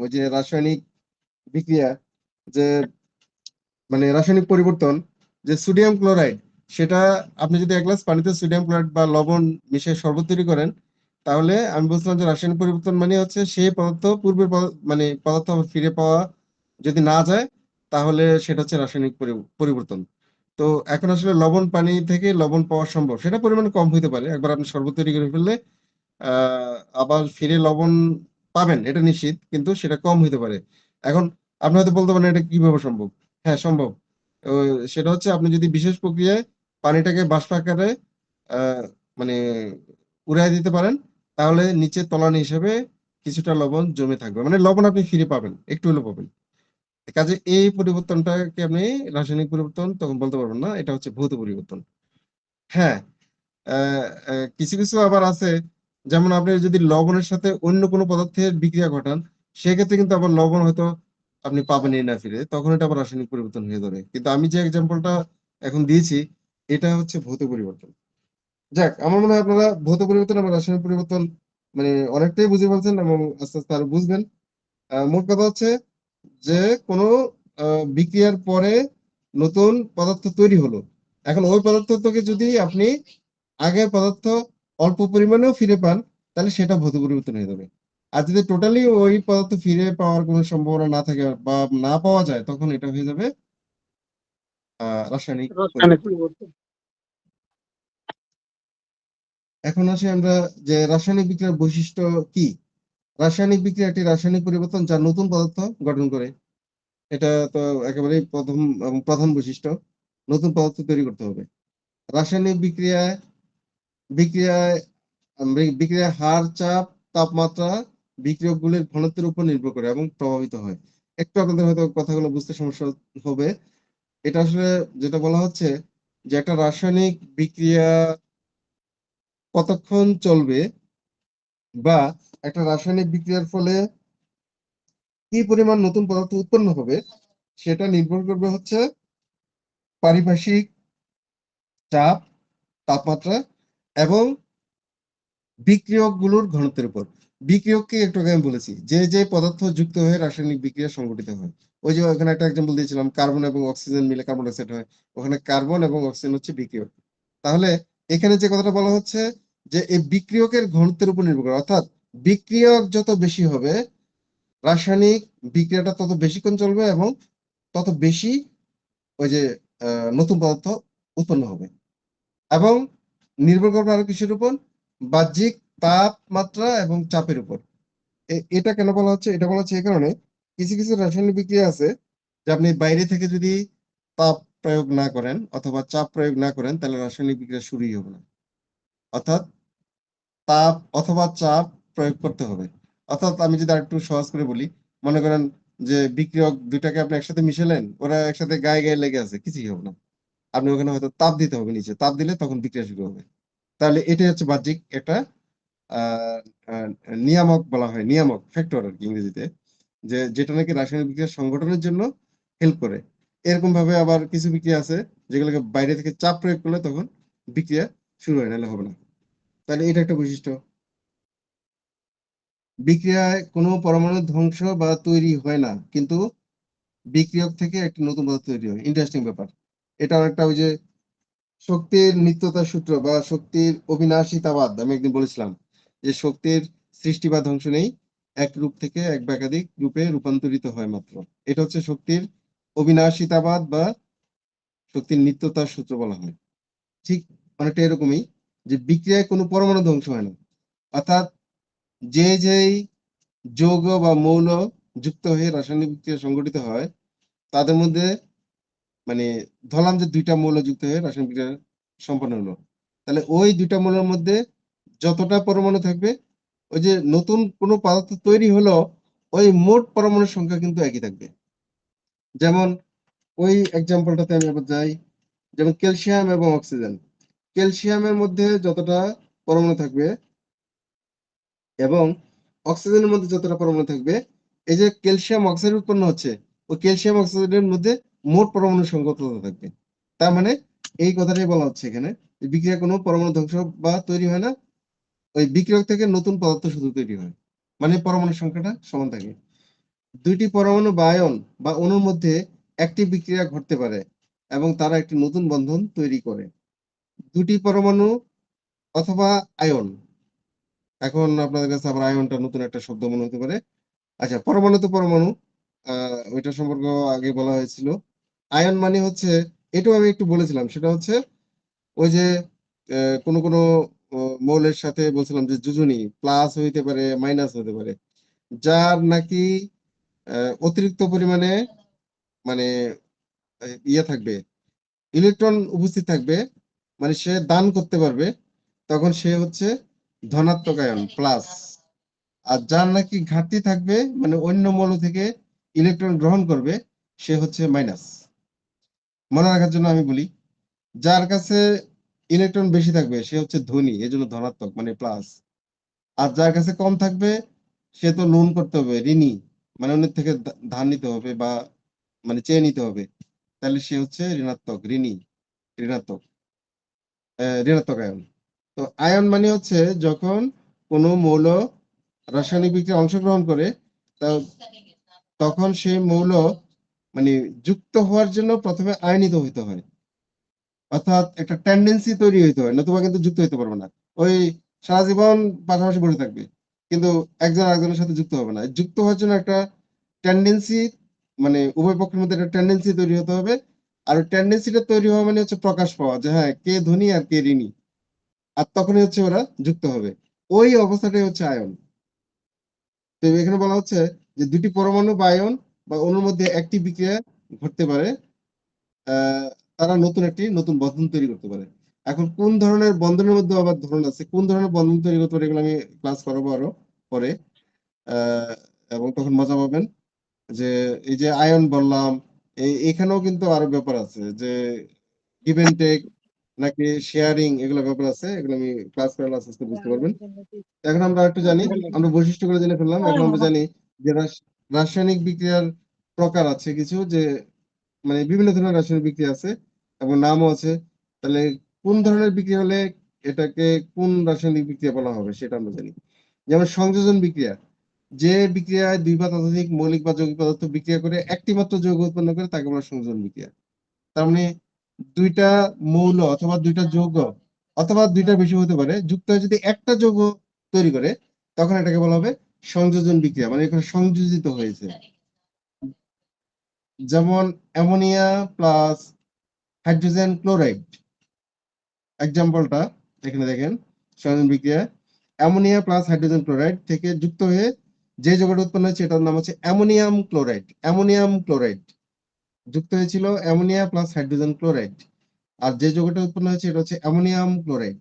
ওই যে রাসায়নিক বিক্রিয়া, যে মানে রাসায়নিক পরিবর্তন, যে সোডিয়াম ক্লোরাইড, সেটা আপনি যদি এক গ্লাস পানিতে সোডিয়াম ক্লোরাইড বা লবণ মিশিয়ে শরবত তৈরি করেন, তাহলে আমি বলছিলাম যে রাসায়নিক পরিবর্তন মানে হচ্ছে সেই পদার্থ পূর্বের মানে পদার্থ আবার ফিরে পাওয়া যদি না যায়, তাহলে সেটা হচ্ছে রাসায়নিক পরিবর্তন। তো এখন আসলে লবণ পানি থেকে লবণ পাওয়া সম্ভব, সেটা পরিমাণ কম হইতে পারে। একবার আপনি শরবত তৈরি করে ফেললে আবার ফিরে লবণ পাবেন, এটা নিশ্চিত, কিন্তু সেটা কম হইতে পারে। এখন আপনি হয়তো বলতে পারেন এটা কিভাবে সম্ভব। হ্যাঁ, সম্ভব। সেটা হচ্ছে আপনি যদি বিশেষ প্রক্রিয়ায় পানিটাকে বাষ্প আকারে আহ, মানে উড়াই দিতে পারেন, তাহলে নিচে তলানি হিসেবে কিছুটা লবণ জমে থাকবে, মানে লবণ আপনি ফিরে পাবেন, একটু হলেও পাবেন। কাজে এই পরিবর্তনটাকে আপনি রাসায়নিক পরিবর্তন তখন বলতে পারবেন না, এটা হচ্ছে ভৌত পরিবর্তন। হ্যাঁ, কিছু কিছু আবার আছে, যেমন আপনি যদি লবণের সাথে অন্য কোনো পদার্থের বিক্রিয়া ঘটান, সেক্ষেত্রে কিন্তু আবার লবণ হয়তো আপনি পাবেনই না ফিরে, তখন এটা আবার রাসায়নিক পরিবর্তন হয়ে যাবে। কিন্তু আমি যে এক্সাম্পলটা এখন দিয়েছি, এটা হচ্ছে ভৌত পরিবর্তন। যাক, আমার মনে হয় আপনারা ভৌত পরিবর্তন এবং রাসায়নিক পরিবর্তন মানে অনেকটাই বুঝে ফেলছেন এবং আস্তে আস্তে আরো বুঝবেন। মোট কথা হচ্ছে যে কোনো বিক্রিয়ার পরে নতুন পদার্থ তৈরি হলো, এখন ওই পদার্থটাকে যদি আপনি আগের পদার্থ অল্প পরিমাণেও ফিরে পান, তাহলে সেটা ভৌত পরিবর্তন হয়ে যাবে। আর যদি টোটালি ওই পদার্থ ফিরে পাওয়ার কোনো সম্ভাবনা না থাকে বা না পাওয়া যায়, তখন এটা হয়ে যাবে রাসায়নিক রাসায়নিক পরিবর্তন। পরিবর্তন। এখন আসি আমরা যে রাসায়নিক বিক্রিয়ার বৈশিষ্ট্য কি। রাসায়নিক বিক্রিয়া একটি রাসায়নিক পরিবর্তন যা নতুন পদার্থ গঠন করে। এটা তো একেবারেই প্রথম এবং প্রধান বৈশিষ্ট্য, নতুন পদার্থ তৈরি করতে হবে। রাসায়নিক বিক্রিয়ায় বিক্রিয়ার হার, চাপ, তাপমাত্রা বিক্রিয়কগুলির ঘনত্বের উপর নির্ভর করে এবং প্রভাবিত হয়। একটু আপনাদের হয়তো কথাগুলো বুঝতে সমস্যা হবে। এটা আসলে যেটা বলা হচ্ছে যে একটা রাসায়নিক বিক্রিয়া কতক্ষণ চলবে বা একটা রাসায়নিক বিক্রিয়ার ফলে কি পরিমাণ নতুন পদার্থ উৎপন্ন হবে, সেটা নির্ভর করবে হচ্ছে পারিপার্শ্বিক চাপ, তাপমাত্রা এবং বিক্রিয়কগুলোর ঘনত্বের উপর। বিক্রিয়ককে একটু আগে আমি বলেছি যে যে পদার্থ যুক্ত হয়ে রাসায়নিক বিক্রিয়া সংঘটিত হয়। ওই যে ওখানে একটা এক্সাম্পল দিয়েছিলাম, কার্বন এবং অক্সিজেন মিলে কার্বন ডাইঅক্সাইড হয়। ওখানে কার্বন এবং অক্সিজেন হচ্ছে বিক্রিয়ক। তাহলে এখানে যে কথাটা বলা হচ্ছে যে এই বিক্রিয়কের ঘনত্বের উপর নির্ভর করে, অর্থাৎ বিক্রিয়ক যত বেশি হবে রাসায়নিক বিক্রিয়াটা তত বেশিক্ষণ চলবে এবং তত বেশি ওই যে নতুন পদার্থ উৎপন্ন হবে এবং নির্ভর করবে আরো কিসের উপর? বাহ্যিক তাপমাত্রা এবং চাপের উপর। এটা কেন বলা হচ্ছে? এটা বলা হচ্ছে এই কারণে, কিছু কিছু রাসায়নিক বিক্রিয়া আছে যে আপনি বাইরে থেকে যদি তাপ প্রয়োগ না করেন অথবা চাপ প্রয়োগ না করেন, তাহলে রাসায়নিক বিক্রিয়া শুরুই হবে না। অর্থাৎ তাপ অথবা চাপ প্রয়োগ করতে হবে। অর্থাৎ আমি যদি আরেকটু সহজ করে বলি, মনে করেন যে বিক্রিয়ক দুইটাকে আপনি একসাথে মিশালেন, ওরা একসাথে গায়ে গায়ে লেগে আছে, কিছুই হবে না। আপনি ওখানে হয়তো তাপ দিতে হবে নিচে, তাপ দিলে তখন বিক্রিয়া শুরু হবে। তাহলে এটাই হচ্ছে বাহ্যিক একটা আহ আহ, নিয়ামক বলা হয়, নিয়ামক ফ্যাক্টর আর কি ইংরেজিতে, যে যেটা নাকি রাসায়নিক বিক্রিয়া সংগঠনের জন্য হেল্প করে। এরকম ভাবে আবার কিছু বিক্রিয়া আছে যেগুলোকে বাইরে থেকে চাপ প্রয়োগ করলে তখন বিক্রিয়া শুরু হয়, নাহলে হবে না। তাহলে এটা একটা বৈশিষ্ট্য। বিক্রিয়ায় কোনো পরমাণু ধ্বংস বা তৈরি হয় না, কিন্তু বিক্রিয়ক থেকে একটি নতুন পদার্থ তৈরি হয়। ইন্টারেস্টিং ব্যাপার। এটা অনেকটা ওই যে শক্তির নিত্যতা সূত্র বা শক্তির অবিনাশিতাবাদ আমি একদিন বলেছিলাম যে শক্তির সৃষ্টি বা ধ্বংস নেই, এক রূপ থেকে এক বা একাধিক রূপে রূপান্তরিত হয় মাত্র। এটা হচ্ছে শক্তির অবিনাশিতাবাদ বা শক্তির নিত্যতার সূত্র বলা হয়। ঠিক অনেকটা এরকমই যে বিক্রিয়ায় কোনো পরমাণু ধ্বংস হয় না, অর্থাৎ যে যেই যৌগ বা মৌল যুক্ত হয়ে রাসায়নিক বিক্রিয়া সংঘটিত হয়, তাদের মধ্যে মানে ধরলাম যে দুইটা মৌল যুক্ত হয়ে রাসায়নিক বিক্রিয়া সম্পন্ন হলো, তাহলে ওই দুইটা মৌলের মধ্যে যতটা পরমাণু থাকবে, ওই যে নতুন কোনো পদার্থ তৈরি হলো, ওই মোট পরমাণুর সংখ্যা কিন্তু একই থাকবে। যেমন ওই এক্সাম্পলটাতে আমি আবার যাই, যেমন ক্যালসিয়াম এবং অক্সিজেন। ক্যালসিয়ামের মধ্যে যতটা পরমাণু থাকবে এবং অক্সিজেনের মধ্যে যতটা পরমাণু থাকবে, এই যে ক্যালসিয়াম অক্সাইড উৎপন্ন হচ্ছে, ওই ক্যালসিয়াম অক্সাইডের মধ্যে মোট পরমাণু সংখ্যা তত থাকবে। তার মানে এই কথাটাই বলা হচ্ছে এখানে, যে বিক্রিয়া কোনো পরমাণু ধ্বংস বা তৈরি হয় না, ওই বিক্রিয়ক থেকে নতুন পদার্থ শুধু তৈরি হয়, মানে পরমাণুর সংখ্যাটা সমান থাকে। দুইটি পরমাণু বা আয়ন বা অণুর মধ্যে একটি বিক্রিয়া ঘটতে পারে এবং তারা একটি নতুন বন্ধন তৈরি করে। দুটি পরমাণু অথবা আয়ন, এখন আপনাদের কাছে আবার আয়নটা নতুন একটা শব্দ মনে হতে পারে। আচ্ছা, পরমাণু তো পরমাণু, ওইটা সম্পর্কে আগে বলা হয়েছিল। আয়ন মানে হচ্ছে, এটাও আমি একটু বলেছিলাম, সেটা হচ্ছে ওই যে কোনো কোনো মৌলের সাথে বলছিলাম যে যোজনী প্লাস হইতে পারে মাইনাস হতে পারে, যার নাকি অতিরিক্ত পরিমাণে মানে ইয়ে থাকবে, ইলেকট্রন উপস্থিত থাকবে, মানে সে দান করতে পারবে, তখন সে হচ্ছে ধনাত্মক আয়ন প্লাস। আর যার নাকি ঘাটতি থাকবে, মানে অন্য মৌল থেকে ইলেকট্রন গ্রহণ করবে, সে হচ্ছে মাইনাস। মনে রাখার জন্য আমি বলি, যার কাছে ইলেকট্রন বেশি থাকবে সে হচ্ছে ধনী, এজন্য ধনাত্মক মানে প্লাস। আর যার কাছে কম থাকবে সে তো লোন করতে হবে, ঋণী, মানে অন্যের থেকে ধার নিতে হবে বা মানে চেয়ে নিতে হবে, তাহলে সে হচ্ছে ঋণাত্মক, ঋণী, ঋণাত্মক ঋণাত্মক আয়ন। তো আয়ন মানে হচ্ছে যখন কোনো মৌল রাসায়নিক বিক্রিয়ায় অংশগ্রহণ করে তখন সেই মৌল মানে যুক্ত হওয়ার জন্য প্রথমে আয়নিত হইতে হয়, অর্থাৎ একটা টেন্ডেন্সি তৈরি হইতে হয়, নতুবা কিন্তু যুক্ত হইতে পারবে না। ওই সারা জীবন পাশাপাশি বসে থাকবে, কিন্তু একজন আরেকজনের সাথে যুক্ত হবে না। যুক্ত হওয়ার জন্য একটা টেন্ডেন্সি, মানে উভয় পক্ষের মধ্যে একটা টেন্ডেন্সি তৈরি হতে হবে। আর টেন্ডেন্সিটা তৈরি হওয়া মানে হচ্ছে প্রকাশ পাওয়া, যে হ্যাঁ কে ধনী আর কে ঋণী, আর তখনই হচ্ছে ওরা যুক্ত হবে। ওই অবস্থাটাই হচ্ছে আয়ন। তো এখানে বলা হচ্ছে যে দুটি পরমাণু বা আয়ন বা অণুর মধ্যে একটি বিক্রিয়া ঘটতে পারে, আহ তারা নতুন বন্ধন তৈরি করতে পারে। এখন কোন ধরনের বন্ধনের মধ্যে আবার ধরন আছে, কোন ধরনের বন্ধন তৈরি করতে পারে, এগুলো আমি ক্লাস করাবো আরো পরে। আহ এবং তখন মজা পাবেন যে এই যে আয়ন বললাম, এখানেও কিন্তু আরো ব্যাপার আছে, যে গিভ এন্ড টেক নাকি শেয়ারিং, এগুলো ব্যাপার আছে, এগুলো আমি ক্লাস করলে আস্তে আস্তে বুঝতে পারবেন। এখন আমরা একটু জানি, আমরা বৈশিষ্ট্যগুলো জেনে ফেললাম। এখন আমরা জানি যে রাসায়নিক বিক্রিয়ার প্রকার আছে কিছু, যে মানে বিভিন্ন ধরনের রাসায়নিক বিক্রিয়া আছে এবং নামও আছে। তাহলে কোন ধরনের বিক্রিয়া হলে এটাকে কোন রাসায়নিক বিক্রিয়া বলা হবে সেটা আমরা জানি। যেমন সংযোজন বিক্রিয়া, যে বিক্রিয়ায় দুই বা ততোধিক মৌলিক বা যৌগিক পদার্থ বিক্রিয়া করে একটি মাত্র যৌগ উৎপন্ন করে তাকে বলা সংযোজন বিক্রিয়া। তার মানে দুইটা মৌল অথবা দুইটা যৌগ অথবা দুইটা বেশি হতে পারে, যুক্ত হয়ে যদি একটা যৌগ তৈরি করে, তখন এটাকে বলা হবে সংযোজন বিক্রিয়া, মানে এখানে সংযোজিত হয়েছে। যেমন অ্যামোনিয়া প্লাস হাইড্রোজেন ক্লোরাইড, এক্সাম্পলটা এখানে দেখেন। সংযোজন বিক্রিয়া অ্যামোনিয়া প্লাস হাইড্রোজেন ক্লোরাইড থেকে যুক্ত হয়ে যে যৌগটা উৎপন্ন হয়েছে এটার নাম হচ্ছে অ্যামোনিয়াম ক্লোরাইড। অ্যামোনিয়াম ক্লোরাইড যুক্ত হয়েছিল অ্যামোনিয়া প্লাস হাইড্রোজেন ক্লোরাইড, আর যে যৌগটা উৎপন্ন হয়েছে এটা হচ্ছে অ্যামোনিয়াম ক্লোরাইড।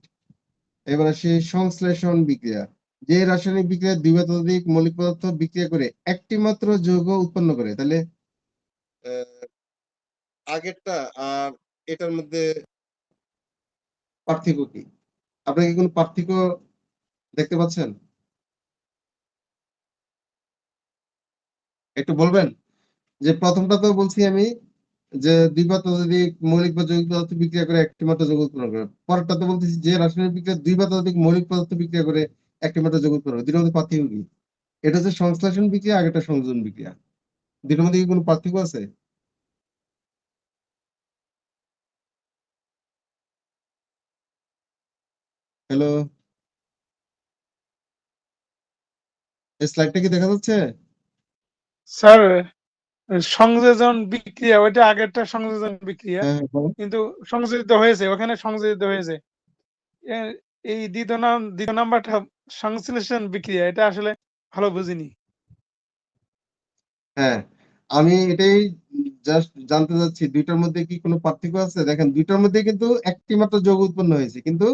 এবার আসি সংশ্লেষণ বিক্রিয়া, যে রাসায়নিক বিক্রিয়া দুই বা ততোধিক মৌলিক পদার্থ বিক্রিয়া করে একটি মাত্র যৌগ উৎপন্ন করে। তাহলে আগেরটা আর এটার মধ্যে পার্থক্য কি? আপনি কি কোনো পার্থক্য দেখতে পাচ্ছেন? একটু বলবেন। যে প্রথমটা তো বলছি আমি যে দুই বা ততোধিক মৌলিক বা যৌগিক পদার্থ বিক্রিয়া করে একটি মাত্র যৌগ উৎপন্ন করে। পরেরটা তো বলতেছি যে রাসায়নিক বিক্রিয়া দুই বা ততোধিক মৌলিক পদার্থ বিক্রিয়া করে একটি মাত্র যৌগ উৎপন্ন করে। দুটোর মধ্যে পার্থক্য কি? এটা হচ্ছে সংশ্লেষণ বিক্রিয়া, আগেরটা সংযোজন বিক্রিয়া। দুটোর মধ্যে কি কোনো পার্থক্য আছে? হ্যালো, এই স্লাইডটা কি দেখা যাচ্ছে? স্যার, সংযোজন বিক্রিয়া ওইটা আগেরটা সংযোজন বিক্রিয়া, হ্যাঁ, হ্যাঁ, বলো। কিন্তু সংযোজিত হয়েছে, ওখানে সংযোজিত হয়েছে। এই দ্বিতীয় নাম্বারটা সংশ্লেষণ বিক্রিয়া, এটা আসলে ভালো বুঝিনি। হ্যাঁ, আমি এটাই জাস্ট জানতে চাচ্ছি দুইটার মধ্যে কি কোনো পার্থক্য আছে। দেখেন দুইটার মধ্যে কিন্তু একটি মাত্র যৌগ উৎপন্ন হয়েছে, কিন্তু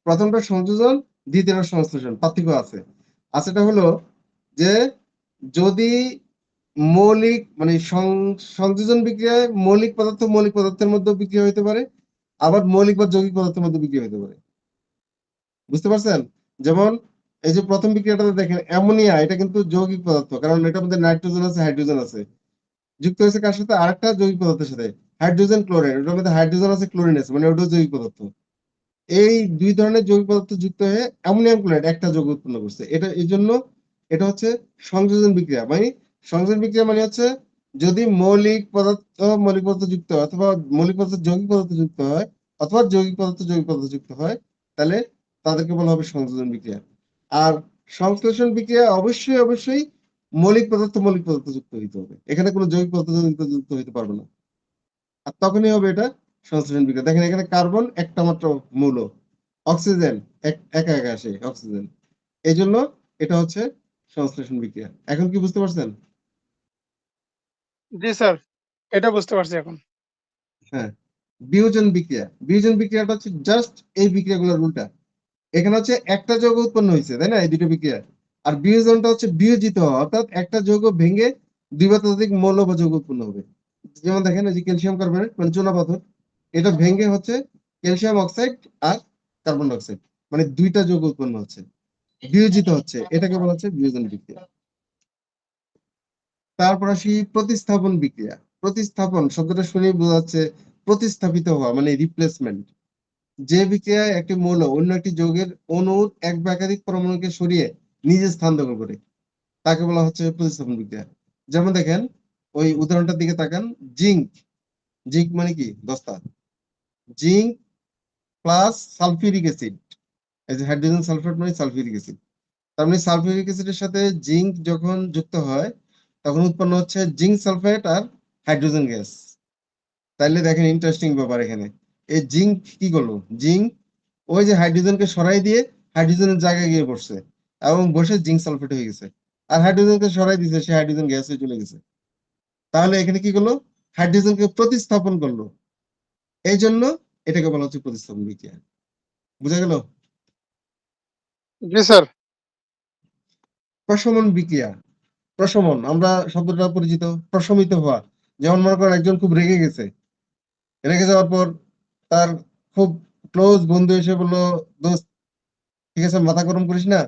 প্রথমটা সংযোজন, দ্বিতীয়টা সংশ্লেষণ। পার্থক্য আছে। সেটা হলো যে যদি মৌলিক মানে সংযোজন বিক্রিয়ায় মৌলিক পদার্থের মধ্যে বিক্রিয়া হতে পারে, আবার মৌলিক বা যৌগিক পদার্থের মধ্যে বিক্রিয়া হতে পারে। বুঝতে পারছেন? যেমন এই যে প্রথম বিক্রিয়াটাতে দেখেন অ্যামোনিয়া, এটা কিন্তু যৌগিক পদার্থ, কারণ এটার মধ্যে নাইট্রোজেন আছে, হাইড্রোজেন আছে। যুক্ত হয়েছে কার সাথে? আরেকটা যৌগিক পদার্থের সাথে, হাইড্রোজেন ক্লোরাইড। ওটার মধ্যে হাইড্রোজেন আছে, ক্লোরিন আছে, মানে ওটাও যৌগিক পদার্থ। এই দুই ধরনের যৌগিক পদার্থ যুক্ত হয়ে অ্যামোনিয়াম ক্লোরাইড একটা যৌগ উৎপন্ন করছে। এটা এই জন্য এটা হচ্ছে সংযোজন বিক্রিয়া। মানে সংযোজন বিক্রিয়া মানে হচ্ছে যদি মৌলিক পদার্থ যুক্ত হয়, অথবা মৌলিক পদার্থ যৌগিক পদার্থ যুক্ত হয়, অথবা যৌগিক পদার্থ যুক্ত হয়, তাহলে তাদেরকে বলা হবে সংযোজন বিক্রিয়া। আর সংশ্লেষণ বিক্রিয়া অবশ্যই মৌলিক পদার্থ যুক্ত হইতে হবে, এখানে কোনো যৌগিক পদার্থ যুক্ত হইতে পারবে না। আর তখনই হবে এটা সংশ্লেষণ বিক্রিয়া। দেখেন এখানে কার্বন একটা মাত্র মৌল, অক্সিজেন একা একা আসে অক্সিজেন, এই জন্য এটা হচ্ছে সংশ্লেষণ বিক্রিয়া। এখন কি বুঝতে পারছেন? জি স্যার, এটা বুঝতে পারছি এখন। হ্যাঁ। বিয়োজন বিক্রিয়াটা হচ্ছে জাস্ট এই বিক্রিয়াগুলোর উল্টা। এখানে হচ্ছে একটা যৌগ উৎপন্ন হয়েছে, তাই না, এই দুটো বিক্রিয়া। আর বিয়োজনটা হচ্ছে বিয়োজিত হওয়া, অর্থাৎ একটা যৌগ ভেঙে দুই বা ততোধিক মৌল বা যৌগ উৎপন্ন হবে। যেমন দেখেন এই যে ক্যালসিয়াম কার্বনেট মানে চুনা পাথর, এটা ভেঙে হচ্ছে ক্যালসিয়াম অক্সাইড আর কার্বন ডাইঅক্সাইড, মানে দুইটা যৌগ উৎপন্ন হচ্ছে, বিয়োজিত হচ্ছে, এটাকে বলা হচ্ছে বিয়োজন বিক্রিয়া। তারপর আসি প্রতিস্থাপন বিক্রিয়া। প্রতিস্থাপন শব্দটা শুনেই বোঝা যাচ্ছে প্রতিস্থাপিত হওয়া, মানে রিপ্লেসমেন্ট। যে বিক্রিয়ায় একটি মৌল অন্য একটি যৌগের অণুর এক বা একাধিক পরমাণুকে সরিয়ে নিজের স্থান দখল করে তাকে বলা হচ্ছে প্রতিস্থাপন বিক্রিয়া। যেমন দেখেন ওই উদাহরণটার দিকে তাকান, জিঙ্ক। জিঙ্ক মানে কি? দস্তা। জিঙ্ক প্লাস সালফিউরিক অ্যাসিড, এই যে হাইড্রোজেন সালফেট মানে সালফিউরিক অ্যাসিড। তার মানে সালফিউরিক অ্যাসিডের সাথে জিঙ্ক যখন যুক্ত হয় তখন উৎপন্ন হচ্ছে জিঙ্ক সালফেট আর হাইড্রোজেন গ্যাস। তাইলে দেখেন ইন্টারেস্টিং ব্যাপার এখানে, এই জিঙ্ক কি করলো? জিঙ্ক ওই যে হাইড্রোজেনকে সরাই দিয়ে হাইড্রোজেনের জায়গায় গিয়ে বসছে এবং বসে জিঙ্ক সালফেট হয়ে গেছে। আর হাইড্রোজেনকে সরাই দিয়েছে, সে হাইড্রোজেন গ্যাস হয়ে চলে গেছে। তাহলে এখানে কি করলো? হাইড্রোজেনকে প্রতিস্থাপন করলো। এই জন্য এটাকে বলা হচ্ছে প্রতিস্থাপন বিক্রিয়া। বুঝা গেল? জি স্যার। প্রশমন বিক্রিয়া। প্রশমন আমরা শব্দটা পরিচিত, প্রশমিত হওয়া। যেমন মনে করেন একজন খুব রেগে গেছে, রেগে যাওয়ার পর তার খুব ক্লোজ বন্ধু এসে বললো, দোস্ত ঠিক আছে মাথা গরম করিস না,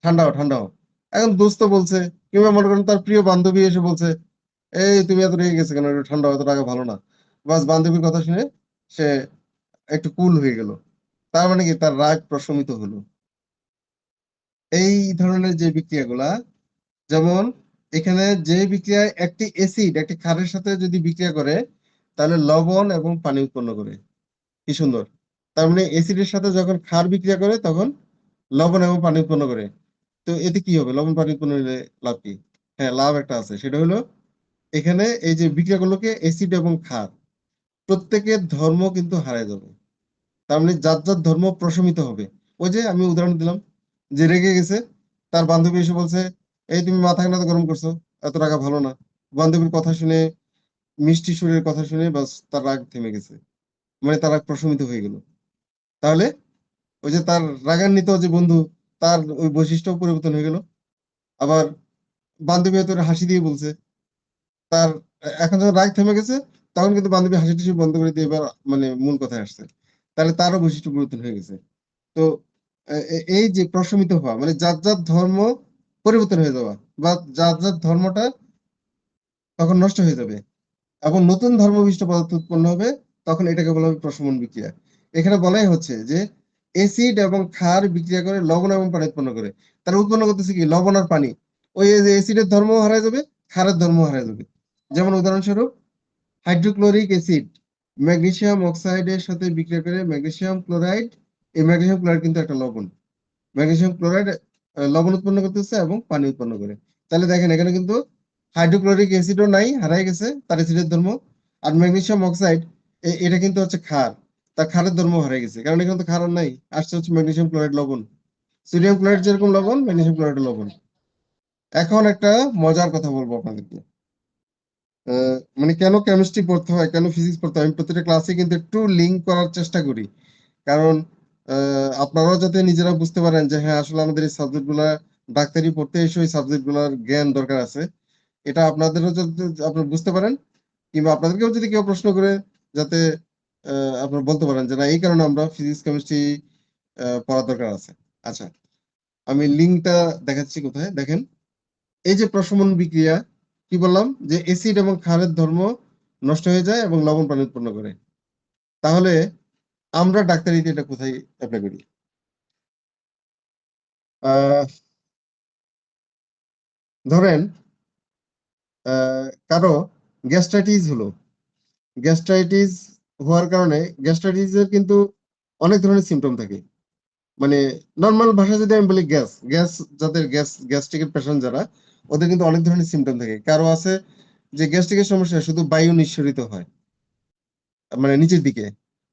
ঠান্ডা হও ঠান্ডা হও। এখন দোস্ত বলছে, কিংবা মনে করেন তার প্রিয় বান্ধবী এসে বলছে, এই তুমি এত রেগে গেছে কেন, একটু ঠান্ডা হও, এত রাগা ভালো না। বাস বান্ধবীর কথা শুনে সে একটু কুল হয়ে গেল। তার মানে কি? তার রাগ প্রশমিত হলো। এই ধরনের যে বিক্রিয়াগুলা, যেমন এখানে যে বিক্রিয়ায় একটি অ্যাসিড একটি ক্ষারের সাথে যদি বিক্রিয়া করে তাহলে লবণ এবং পানি উৎপন্ন করে। কি সুন্দর! তার মানে অ্যাসিডের সাথে যখন ক্ষার বিক্রিয়া করে তখন লবণ এবং পানি উৎপন্ন করে। তো এতে কি হবে? লবণ পানি উৎপন্ন হলে লাভ কি? হ্যাঁ, লাভ একটা আছে, সেটা হলো এখানে এই যে বিক্রিয়াগুলোকে অ্যাসিড এবং ক্ষার প্রত্যেকের ধর্ম কিন্তু হারায় যাবে। তার মানে যার যার ধর্ম প্রশমিত হবে। ওই যে আমি উদাহরণ দিলাম, যে রেগে গেছে, তার বান্ধবী এসে বলছে, এই তুমি মাথা কেন এত গরম করছো, এত রাগা ভালো না। বান্ধবীর কথা শুনে, মিষ্টি সুরের কথা শুনে বাস তার রাগ থেমে গেছে, মানে তার রাগ প্রশমিত হয়ে গেল। তাহলে ওই যে তার রাগান্বিত যে বন্ধু, তার ওই বৈশিষ্ট্য পরিবর্তন হয়ে গেল। আবার বান্ধবী হয়তো ওর হাসি দিয়ে বলছে, তার এখন যখন রাগ থেমে গেছে তখন কিন্তু বান্ধবী হাসি টাসি বন্ধ করে দিয়ে এবার মানে মূল কথায় আসছে। তাহলে তারও বৈশিষ্ট্য পরিবর্তন হয়ে গেছে। তো এই যে প্রশমিত হওয়া মানে যার যার ধর্ম পরিবর্তন হয়ে যাওয়া, বা যার যার ধর্মটা তখন নষ্ট হয়ে যাবে এবং নতুন ধর্মবিষ্ট পদার্থ উৎপন্ন হবে, তখন এটাকে বলা হবে প্রশমন বিক্রিয়া। এখানে বলাই হচ্ছে যে অ্যাসিড এবং ক্ষার বিক্রিয়া করে লবণ এবং পানি উৎপন্ন করে। তারা উৎপন্ন করতেছে কি? লবণ আর পানি। ওই যে অ্যাসিডের ধর্ম হারায় যাবে, ক্ষারের ধর্ম হারায় যাবে। যেমন উদাহরণস্বরূপ হাইড্রোক্লোরিক অ্যাসিড ম্যাগনেসিয়াম অক্সাইডের সাথে বিক্রিয়া করে ম্যাগনেসিয়াম ক্লোরাইড। এই ম্যাগনেসিয়াম ক্লোরাইড কিন্তু একটা লবণ। ম্যাগনেসিয়াম ক্লোরাইড লবণ উৎপন্ন করতেছে এবং পানি উৎপন্ন করে। তাহলে দেখেন এখানে কিন্তু হাইড্রোক্লোরিক অ্যাসিডও নাই, হারাই গেছে তার অ্যাসিডের ধর্ম। আর ম্যাগনেসিয়াম অক্সাইড এটা কিন্তু হচ্ছে ক্ষার, তার ক্ষারের ধর্ম হারাই গেছে, কারণ এখানে তো ক্ষার আর নাই, আসছে হচ্ছে ম্যাগনেসিয়াম ক্লোরাইড লবণ। সোডিয়াম ক্লোরাইড যেরকম লবণ, ম্যাগনেসিয়াম ক্লোরাইড লবণ। এখন একটা মজার কথা বলবো আপনাদেরকে। মানে কেন কেমিস্ট্রি পড়তে হয়, কেন ফিজিক্স পড়তে হয়, আমি প্রত্যেকটা ক্লাসে কিন্তু একটু লিঙ্ক করার চেষ্টা করি। কারণ আপনারাও যাতে নিজেরা বুঝতে পারেন যে হ্যাঁ আসলে আমাদের এই সাবজেক্ট গুলা, ডাক্তারি পড়তে এসে ওই সাবজেক্ট গুলার জ্ঞান দরকার আছে। এটা আপনাদেরও যাতে আপনারা বুঝতে পারেন, কিংবা আপনাদেরকেও যদি কেউ প্রশ্ন করে যাতে আপনারা বলতে পারেন যে না এই কারণে আমরা ফিজিক্স কেমিস্ট্রি পড়ার দরকার আছে। আচ্ছা, আমি লিঙ্কটা দেখাচ্ছি কোথায়, দেখেন। এই যে প্রশমন বিক্রিয়া, কি বললাম? যে অ্যাসিড এবং ক্ষারের ধর্ম নষ্ট হয়ে যায় এবং লবণ পানি উৎপন্ন করে। তাহলে আমরা ডাক্তারিতে এটা কোথায় অ্যাপ্লাই করি? আহ ধরেন কারো গ্যাস্ট্রাইটিস হলো। গ্যাস্ট্রাইটিস হওয়ার কারণে, গ্যাস্ট্রাইটিসের কিন্তু অনেক ধরনের সিমটম থাকে। মানে নরমাল ভাষায় যদি আমি বলি, গ্যাস গ্যাস যাদের গ্যাস্ট্রিকের পেশেন্ট যারা, ওদের কিন্তু অনেক ধরনের সিমটম থাকে। কারো আছে যে গ্যাস্ট্রিকের সমস্যা শুধু বায়ু নিঃসরিত হয়, মানে নিচের দিকে।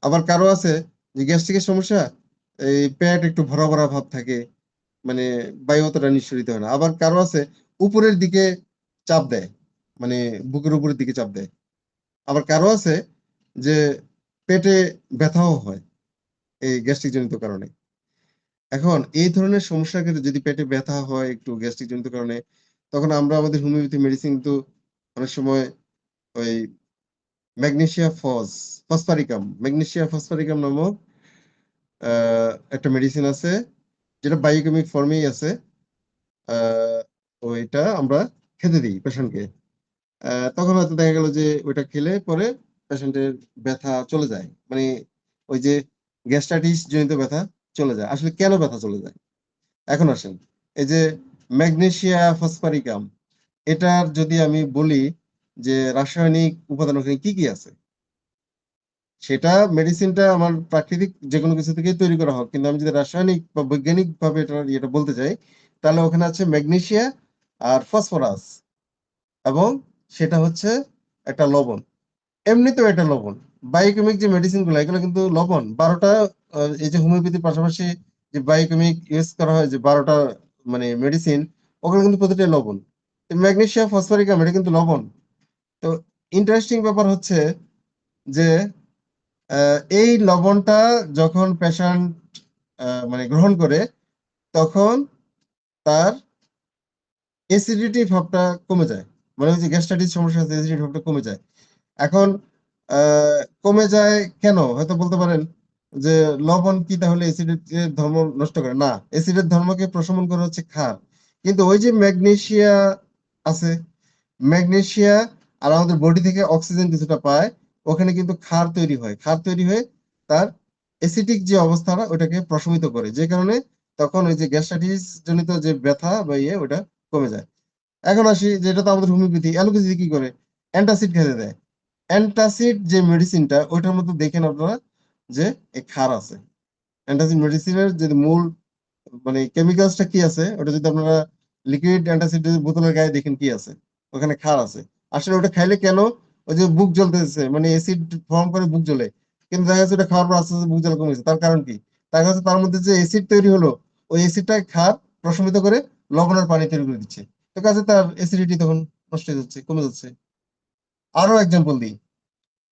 আবার কারো আছে যে গ্যাস্ট্রিকের সমস্যা, এই পেট একটু ভরা ভরা ভাব থাকে, মানে বায়ু অতটা নিঃসরিত হয় না। আবার কারো আছে উপরের দিকে চাপ দেয়, মানে বুকের উপরের দিকে চাপ দেয়। আবার কারো আছে যে পেটে ব্যথাও হয় এই গ্যাস্ট্রিক জনিত কারণে। এখন এই ধরনের সমস্যার ক্ষেত্রে যদি পেটে ব্যথা হয় একটু গ্যাস্ট্রিক জনিত কারণে, তখন আমরা আমাদের হোমিওপ্যাথি মেডিসিন কিন্তু অনেক সময় ওই ম্যাগনেসিয়া ফসফারিকাম নামক একটা মেডিসিন আছে, যেটা বায়োকেমিক ফর্মেই আছে। ওইটা আমরা খেতে দিই পেশেন্টকে। তখন হয়তো দেখা গেল যে ওইটা খেলে পরে পেশেন্টের ব্যথা চলে যায়। মানে ওই যে গ্যাস্ট্রাইটিস জনিত ব্যথা চলে যায়। আসলে কেন ব্যথা চলে যায়? এখন আসেন, এই যে ম্যাগনেসিয়া ফসফরিকাম, এটার যদি আমি বলি যে রাসায়নিক উপাদান ওখানে কি কি আছে, সেটা মেডিসিনটা আমার প্রাকৃতিক যে কোনো কিছু থেকেই তৈরি করা হোক, কিন্তু আমি যদি রাসায়নিক বা বৈজ্ঞানিক ভাবে এটা বলতে চাই, তাহলে ওখানে আছে ম্যাগনেসিয়া আর ফসফরাস, এবং সেটা হচ্ছে একটা লবণ। এমনিতেও এটা লবণ। বায়োকেমিক যে মেডিসিন গুলো, এগুলো কিন্তু লবণ 12টা। এই যে হোমিওপ্যাথির পাশাপাশি যে বায়োকেমিক ইউজ করা হয়, যে 12টা মানে মেডিসিন, ওগুলো কিন্তু প্রতিটাই লবণ। ম্যাগনেসিয়াম ফসফরিকাম এটা কিন্তু লবণ। তো ইন্টারেস্টিং ব্যাপার হচ্ছে যে এই লবণটা যখন পেশেন্ট মানে গ্রহণ করে, তখন তার অ্যাসিডিটি ভাবটা কমে যায়। মানে ওই যে গ্যাস্ট্রাইটিস সমস্যা আছে, অ্যাসিডিটি ভাবটা কমে যায়। এখন কমে যায় কেন? হয়তো বলতে পারেন যে লবণ কি তাহলে অ্যাসিডের ধর্ম নষ্ট করে? না, অ্যাসিডের ধর্মকে প্রশমন করে হচ্ছে ক্ষার। কিন্তু ওই যে ম্যাগনেসিয়া আছে, ম্যাগনেসিয়া আর আমাদের বডি থেকে অক্সিজেন কিছুটা পায়, ওখানে কিন্তু ক্ষার তৈরি হয়। ক্ষার তৈরি হয়ে তার অ্যাসিডিক যে অবস্থাটা ওটাকে প্রশমিত করে, যে কারণে তখন ওই যে গ্যাস্ট্রাইটিস জনিত যে ব্যথা বা ওটা কমে যায়। এখন আসি, যেটা তো আমাদের হোমিওপ্যাথি, অ্যালোপ্যাথি কি করে? অ্যান্টাসিড খেতে দেয়। অ্যান্টাসিড যে মেডিসিনটা, ওইটার মধ্যে দেখেন আপনারা যে ক্ষার আছে। অ্যান্টাসিড মেডিসিনের যে মূল মানে কেমিক্যালসটা কি আছে, ওটা যদি আপনারা লিকুইড অ্যান্টাসিড বোতলের গায়ে দেখেন কি আছে, ওখানে ক্ষার আছে। আসলে ওটা খাইলে কেন ওই যে বুক জ্বলতেছে, মানে অ্যাসিড ফর্ম করে বুক জ্বলে, কিন্তু দেখা যাচ্ছে ওটা খাওয়ার পর আস্তে আস্তে বুক জ্বালা কমেছে, তার কারণ কি? তার কাছে তার মধ্যে যে অ্যাসিড তৈরি হলো, ওই অ্যাসিডটা ক্ষার প্রশমিত করে লবণের পানি তৈরি করে দিচ্ছে। তো কাছে তার অ্যাসিডিটি তখন নষ্ট হয়ে যাচ্ছে, কমে যাচ্ছে। আরো এক্সাম্পল দিই,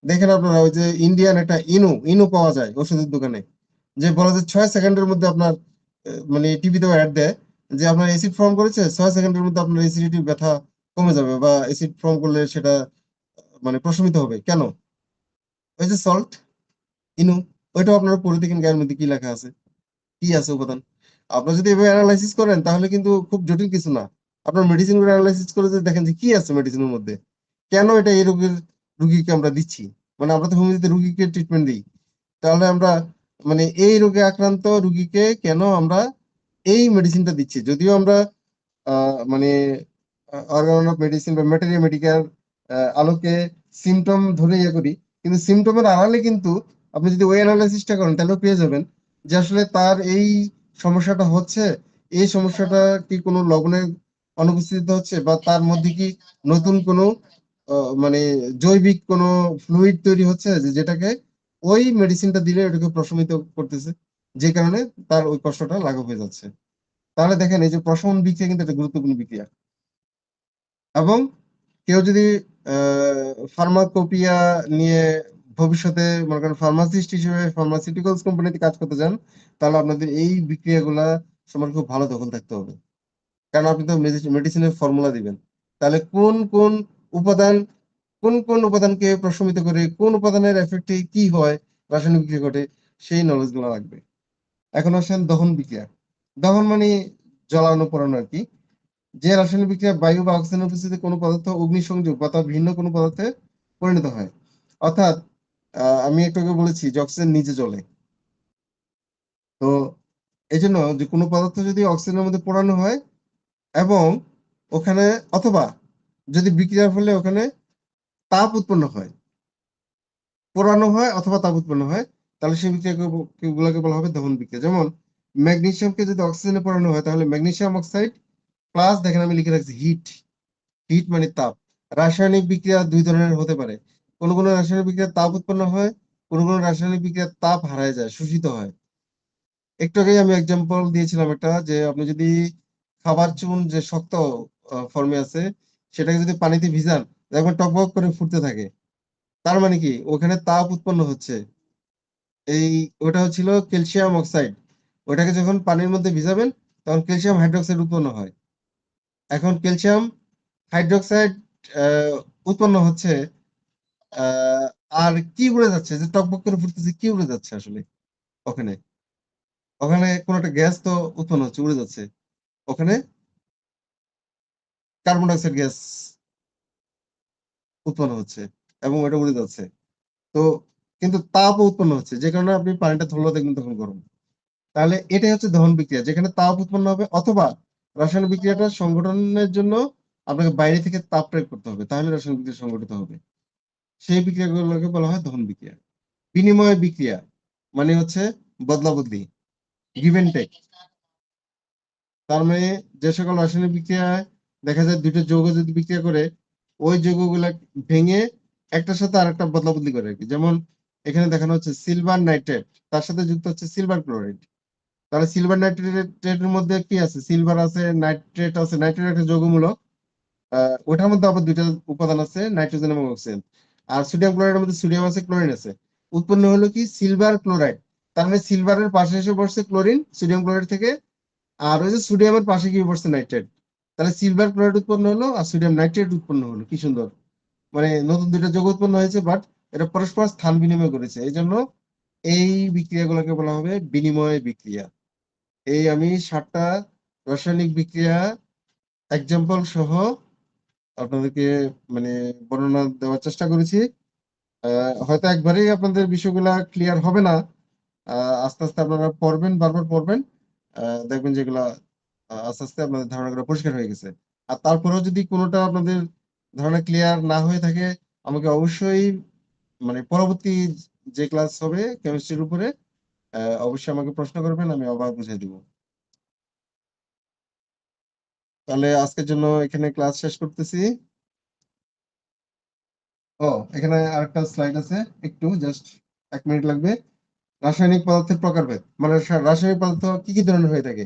দেখেন আপনারা ওই যে ইন্ডিয়ান একটা ইনু ইনু পাওয়া যায় ওষুধের দোকানে, যে বলা যায় 6 সেকেন্ডের মধ্যে আপনার মানে টিভিতে অ্যাড দেয় যে আপনার অ্যাসিড ফর্ম করেছে, 6 সেকেন্ডের মধ্যে আপনার অ্যাসিডিটি ব্যথা কমে যাবে, বা অ্যাসিড ফর্ম করলে সেটা মানে প্রশমিত হবে। কেন? ওই যে সল্ট, ইনু, ওইটাও আপনারা পড়ে দেখেন গায়ের মধ্যে কি লেখা আছে, কি আছে উপাদান। আপনারা যদি এভাবে অ্যানালাইসিস করেন তাহলে কিন্তু খুব জটিল কিছু না। আপনার মেডিসিন গুলো অ্যানালাইসিস করে যদি দেখেন যে কি আছে মেডিসিনের মধ্যে, কেন এটা এই রোগের রুগীকে আমরা দিচ্ছি, মানে আমরা তো হোমিওপ্যাথি রুগীকে ট্রিটমেন্ট দিই, তাহলে আমরা মানে এই রোগে আক্রান্ত রুগীকে কেন আমরা এই মেডিসিনটা দিচ্ছি? যদিও আমরা মানে অর্গান অফ মেডিসিন বা ম্যাটেরিয়া মেডিকেল আলোকে সিমটম ধরে ইয়ে করি, কিন্তু সিমটমের আড়ালে কিন্তু আপনি যদি ওই অ্যানালাইসিসটা করেন তাহলেও পেয়ে যাবেন যে আসলে তার এই সমস্যাটা হচ্ছে, এই সমস্যাটা কি কোনো লবণের অনুপস্থিতিতে হচ্ছে, বা তার মধ্যে কি নতুন কোনো মানে জৈবিক কোনো ফ্লুইড তৈরি হচ্ছে, যেটাকে ওই মেডিসিনটা দিলে ওটাকে প্রশমিত করতেছে, যে কারণে তার ওই কষ্টটা লাঘব হয়ে যাচ্ছে। তাহলে দেখেন এই যে প্রশমন বিক্রিয়া কিন্তু একটা গুরুত্বপূর্ণ বিক্রিয়া। এবং কেউ যদি ফার্মাকোপিয়া নিয়ে ভবিষ্যতে মনে করেন ফার্মাসিস্ট হিসেবে ফার্মাসিউটিক্যালস কোম্পানিতে কাজ করতে চান, তাহলে আপনাদের এই বিক্রিয়াগুলা সম্পর্কে খুব ভালো দখল থাকতে হবে। কারণ আপনি তো মেডিসিনের ফর্মুলা দিবেন, তাহলে কোন কোন উপাদান কোন কোন উপাদানকে প্রশমিত করে, কোন উপাদানের এফেক্টে কি হয়, রাসায়নিক বিক্রিয়া ঘটে, সেই নলেজ গুলো লাগবে। এখন আসেন দহন বিক্রিয়া। দহন মানে জ্বালানো পোড়ানো আর কি। যে রাসায়নিক বিক্রিয়া বায়ু বা অক্সিজেনের উপস্থিতিতে কোনো পদার্থ অগ্নিসংযোগ বা তার ভিন্ন কোনো পদার্থে পরিণত হয়। অর্থাৎ আমি একটু আগে বলেছি যে অক্সিজেন নিচে জ্বলে। তো এই জন্য যে কোনো পদার্থ যদি অক্সিজেনের মধ্যে পোড়ানো হয়, এবং ওখানে অথবা যদি বিক্রিয়ার ফলে ওখানে তাপ উৎপন্ন হয়, পোড়ানো হয় অথবা তাপ উৎপন্ন হয়, তাহলে সেই বিক্রিয়াগুলোকে বলা হবে দহন বিক্রিয়া। যেমন ম্যাগনেসিয়ামকে যদি অক্সিজেনে পোড়ানো হয়, তাহলে ম্যাগনেসিয়াম অক্সাইড প্লাস, দেখেন আমি লিখে রাখছি হিট। হিট মানে তাপ। রাসায়নিক বিক্রিয়া দুই ধরনের হতে পারে। কোনো কোনো রাসায়নিক বিক্রিয়ার তাপ উৎপন্ন হয়, কোনো কোনো রাসায়নিক বিক্রিয়ার তাপ হারায় যায়, শোষিত হয়। একটু আগেই আমি এক্সাম্পল দিয়েছিলাম একটা, যে আপনি যদি খাবার চুন যে শক্ত ফর্মে আছে, সেটাকে যদি পানিতে ভিজান, দেখবেন টকবক করে ফুটতে থাকে। তার মানে কি? ওখানে তাপ উৎপন্ন হচ্ছে। এই ওটা হচ্ছিল ক্যালসিয়াম অক্সাইড। ওটাকে যখন পানির মধ্যে ভিজাবেন, তখন ক্যালসিয়াম হাইড্রোক্সাইড উৎপন্ন হয়। এখন ক্যালসিয়াম হাইড্রোক্সাইড উৎপন্ন হচ্ছে, আহ, আর কি উড়ে যাচ্ছে, যে টকবক করে ফুটতেছে, কি উড়ে যাচ্ছে আসলে? ওখানে ওখানে কোন একটা গ্যাস তো উৎপন্ন হচ্ছে, উড়ে যাচ্ছে। ওখানে কার্বন ডাইঅক্সাইড গ্যাস উৎপন্ন হচ্ছে এবং ওটা উড়ে যাচ্ছে। তো কিন্তু তাপ উৎপন্ন হচ্ছে, যে কারণে আপনি পানিটা ধরলে দেখবেন তখন গরম। তাহলে এটাই হচ্ছে দহন বিক্রিয়া, যেখানে তাপ উৎপন্ন হবে, অথবা রাসায়নিক বিক্রিয়াটা সংগঠনের জন্য আপনাকে বাইরে থেকে তাপ প্রয়োগ করতে হবে, তাহলে রাসায়নিক বিক্রিয়া সংগঠিত হবে। সেই বিক্রিয়াগুলোকে বলা হয় দহন বিক্রিয়া। বিনিময় বিক্রিয়া মানে হচ্ছে বদলা বদলি, গিভ এন্ড টেক। তার মানে যে সকল রাসায়নিক বিক্রিয়ায় দেখা যায় দুটো যৌগ যদি বিক্রিয়া করে, ওই যৌগগুলা ভেঙে একটার সাথে আরেকটা বদলা বদলি করে আর কি। যেমন এখানে দেখানো হচ্ছে সিলভার নাইট্রেট, তার সাথে যুক্ত হচ্ছে সিলভার ক্লোরাইড। তাহলে সিলভার নাইট্রেটের মধ্যে কি আছে? সিলভার আছে, নাইট্রেট আছে। নাইট্রেট একটা যৌগমূলক, ওটার মধ্যে আবার দুইটা উপাদান আছে, নাইট্রোজেন এবং অক্সিজেন। আর সোডিয়াম ক্লোরাইডের মধ্যে সোডিয়াম আছে, ক্লোরিন আছে। উৎপন্ন হলো কি? Silver chloride. তার মানে সিলভারের পাশে এসে বসছে ক্লোরিন সোডিয়াম ক্লোরাইড থেকে, আর ওই যে সোডিয়ামের পাশে গিয়ে বসছে নাইট্রেট। তাহলে সিলভার ক্লোরাইড উৎপন্ন হলো আর সোডিয়াম নাইট্রেট উৎপন্ন হলো। কি সুন্দর! মানে নতুন দুইটা যৌগ উৎপন্ন হয়েছে, বাট এটা পরস্পর স্থান বিনিময় করেছে। এই জন্য এই বিক্রিয়াগুলোকে বলা হবে বিনিময় বিক্রিয়া। এই আমি 7টা রাসায়নিক বিক্রিয়া এক্সাম্পল সহ আপনাদেরকে মানে বর্ণনা দেওয়ার চেষ্টা করেছি। হয়তো একবারেই আপনাদের বিষয়গুলা ক্লিয়ার হবে না, আস্তে আস্তে আপনারা পড়বেন, বারবার পড়বেন, দেখবেন যেগুলা আস্তে আস্তে আপনাদের ধারণাগুলো পরিষ্কার হয়ে গেছে। আর তারপরেও যদি কোনোটা আপনাদের ধারণা ক্লিয়ার না হয়ে থাকে, আমাকে অবশ্যই মানে পরবর্তী যে ক্লাস হবে কেমিস্ট্রির উপরে, অবশ্যই আমাকে প্রশ্ন করবেন, আমি আবার বুঝিয়ে দিব। তাহলে আজকের জন্য এখানে ক্লাস শেষ করতেছি। ও, এখানে আরেকটা স্লাইড আছে, একটু জাস্ট 1 মিনিট লাগবে। রাসায়নিক পদার্থের প্রকারভেদ, মানে রাসায়নিক পদার্থ কি কি ধরনের হয়ে থাকে,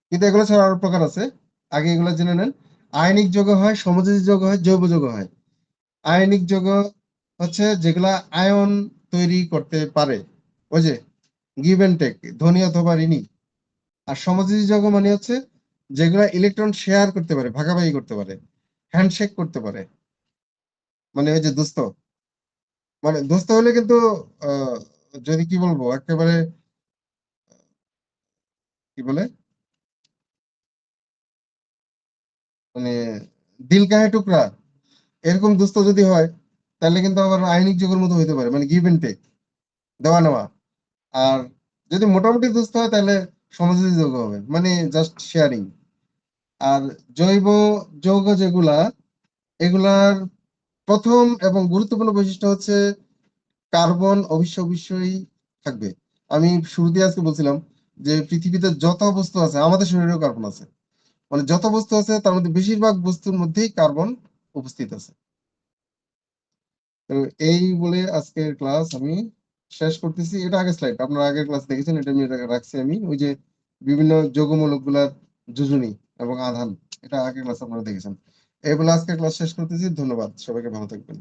কিন্তু এগুলো ছাড়া আরো প্রকার আছে, আগে এগুলো জেনে নেন। আয়নিক যৌগ হয়, সমযোজী যৌগ হয়, জৈব যৌগ হয়। আয়নিক যৌগ হচ্ছে যেগুলা আয়ন তৈরি করতে পারে, ওই যে গিভ এন্ড টেক, ধনী অথবা ঋণী। আর সমযোজী যৌগ মানে হচ্ছে যেগুলা ইলেকট্রন শেয়ার করতে পারে, ভাগাভাগি করতে পারে, হ্যান্ডশেক করতে পারে। মানে ওই যে দোস্ত, মানে দোস্ত হলে কিন্তু আহ, যদি কি বলবো, একেবারে কি বলে, মানে দিল কাহে টুকরা, এরকম দোস্ত যদি হয়, তাহলে কিন্তু আবার আইনিক যুগের মতো হইতে পারে, মানে গিভ এন্ড টেক, দেওয়া নেওয়া। আর যদি মোটামুটি দোস্ত হয়, তাহলে সমযোজী যৌগ হবে, মানে জাস্ট শেয়ারিং। আর জৈব যৌগ যেগুলা, এগুলার প্রথম এবং গুরুত্বপূর্ণ বৈশিষ্ট্য হচ্ছে কার্বন অবশ্যই থাকবে। আমি শুরুতে আজকে বলছিলাম যে পৃথিবীতে যত বস্তু আছে, আমাদের শরীরেও কার্বন আছে। মানে যত বস্তু আছে তার মধ্যে বেশিরভাগ বস্তুর মধ্যেই কার্বন উপস্থিত আছে। তো এই বলে আজকের ক্লাস আমি শেষ করতেছি। এটা আগের স্লাইড, আপনারা আগের ক্লাস দেখেছেন, এটা আমি রাখছি আমি, ওই যে বিভিন্ন যৌগমূলক গুলার যোজনী এবং আধান, এটা আগের ক্লাস আপনারা দেখেছেন। এই বলে আজকের ক্লাস শেষ করতেছি। ধন্যবাদ, সবাইকে ভালো থাকবেন।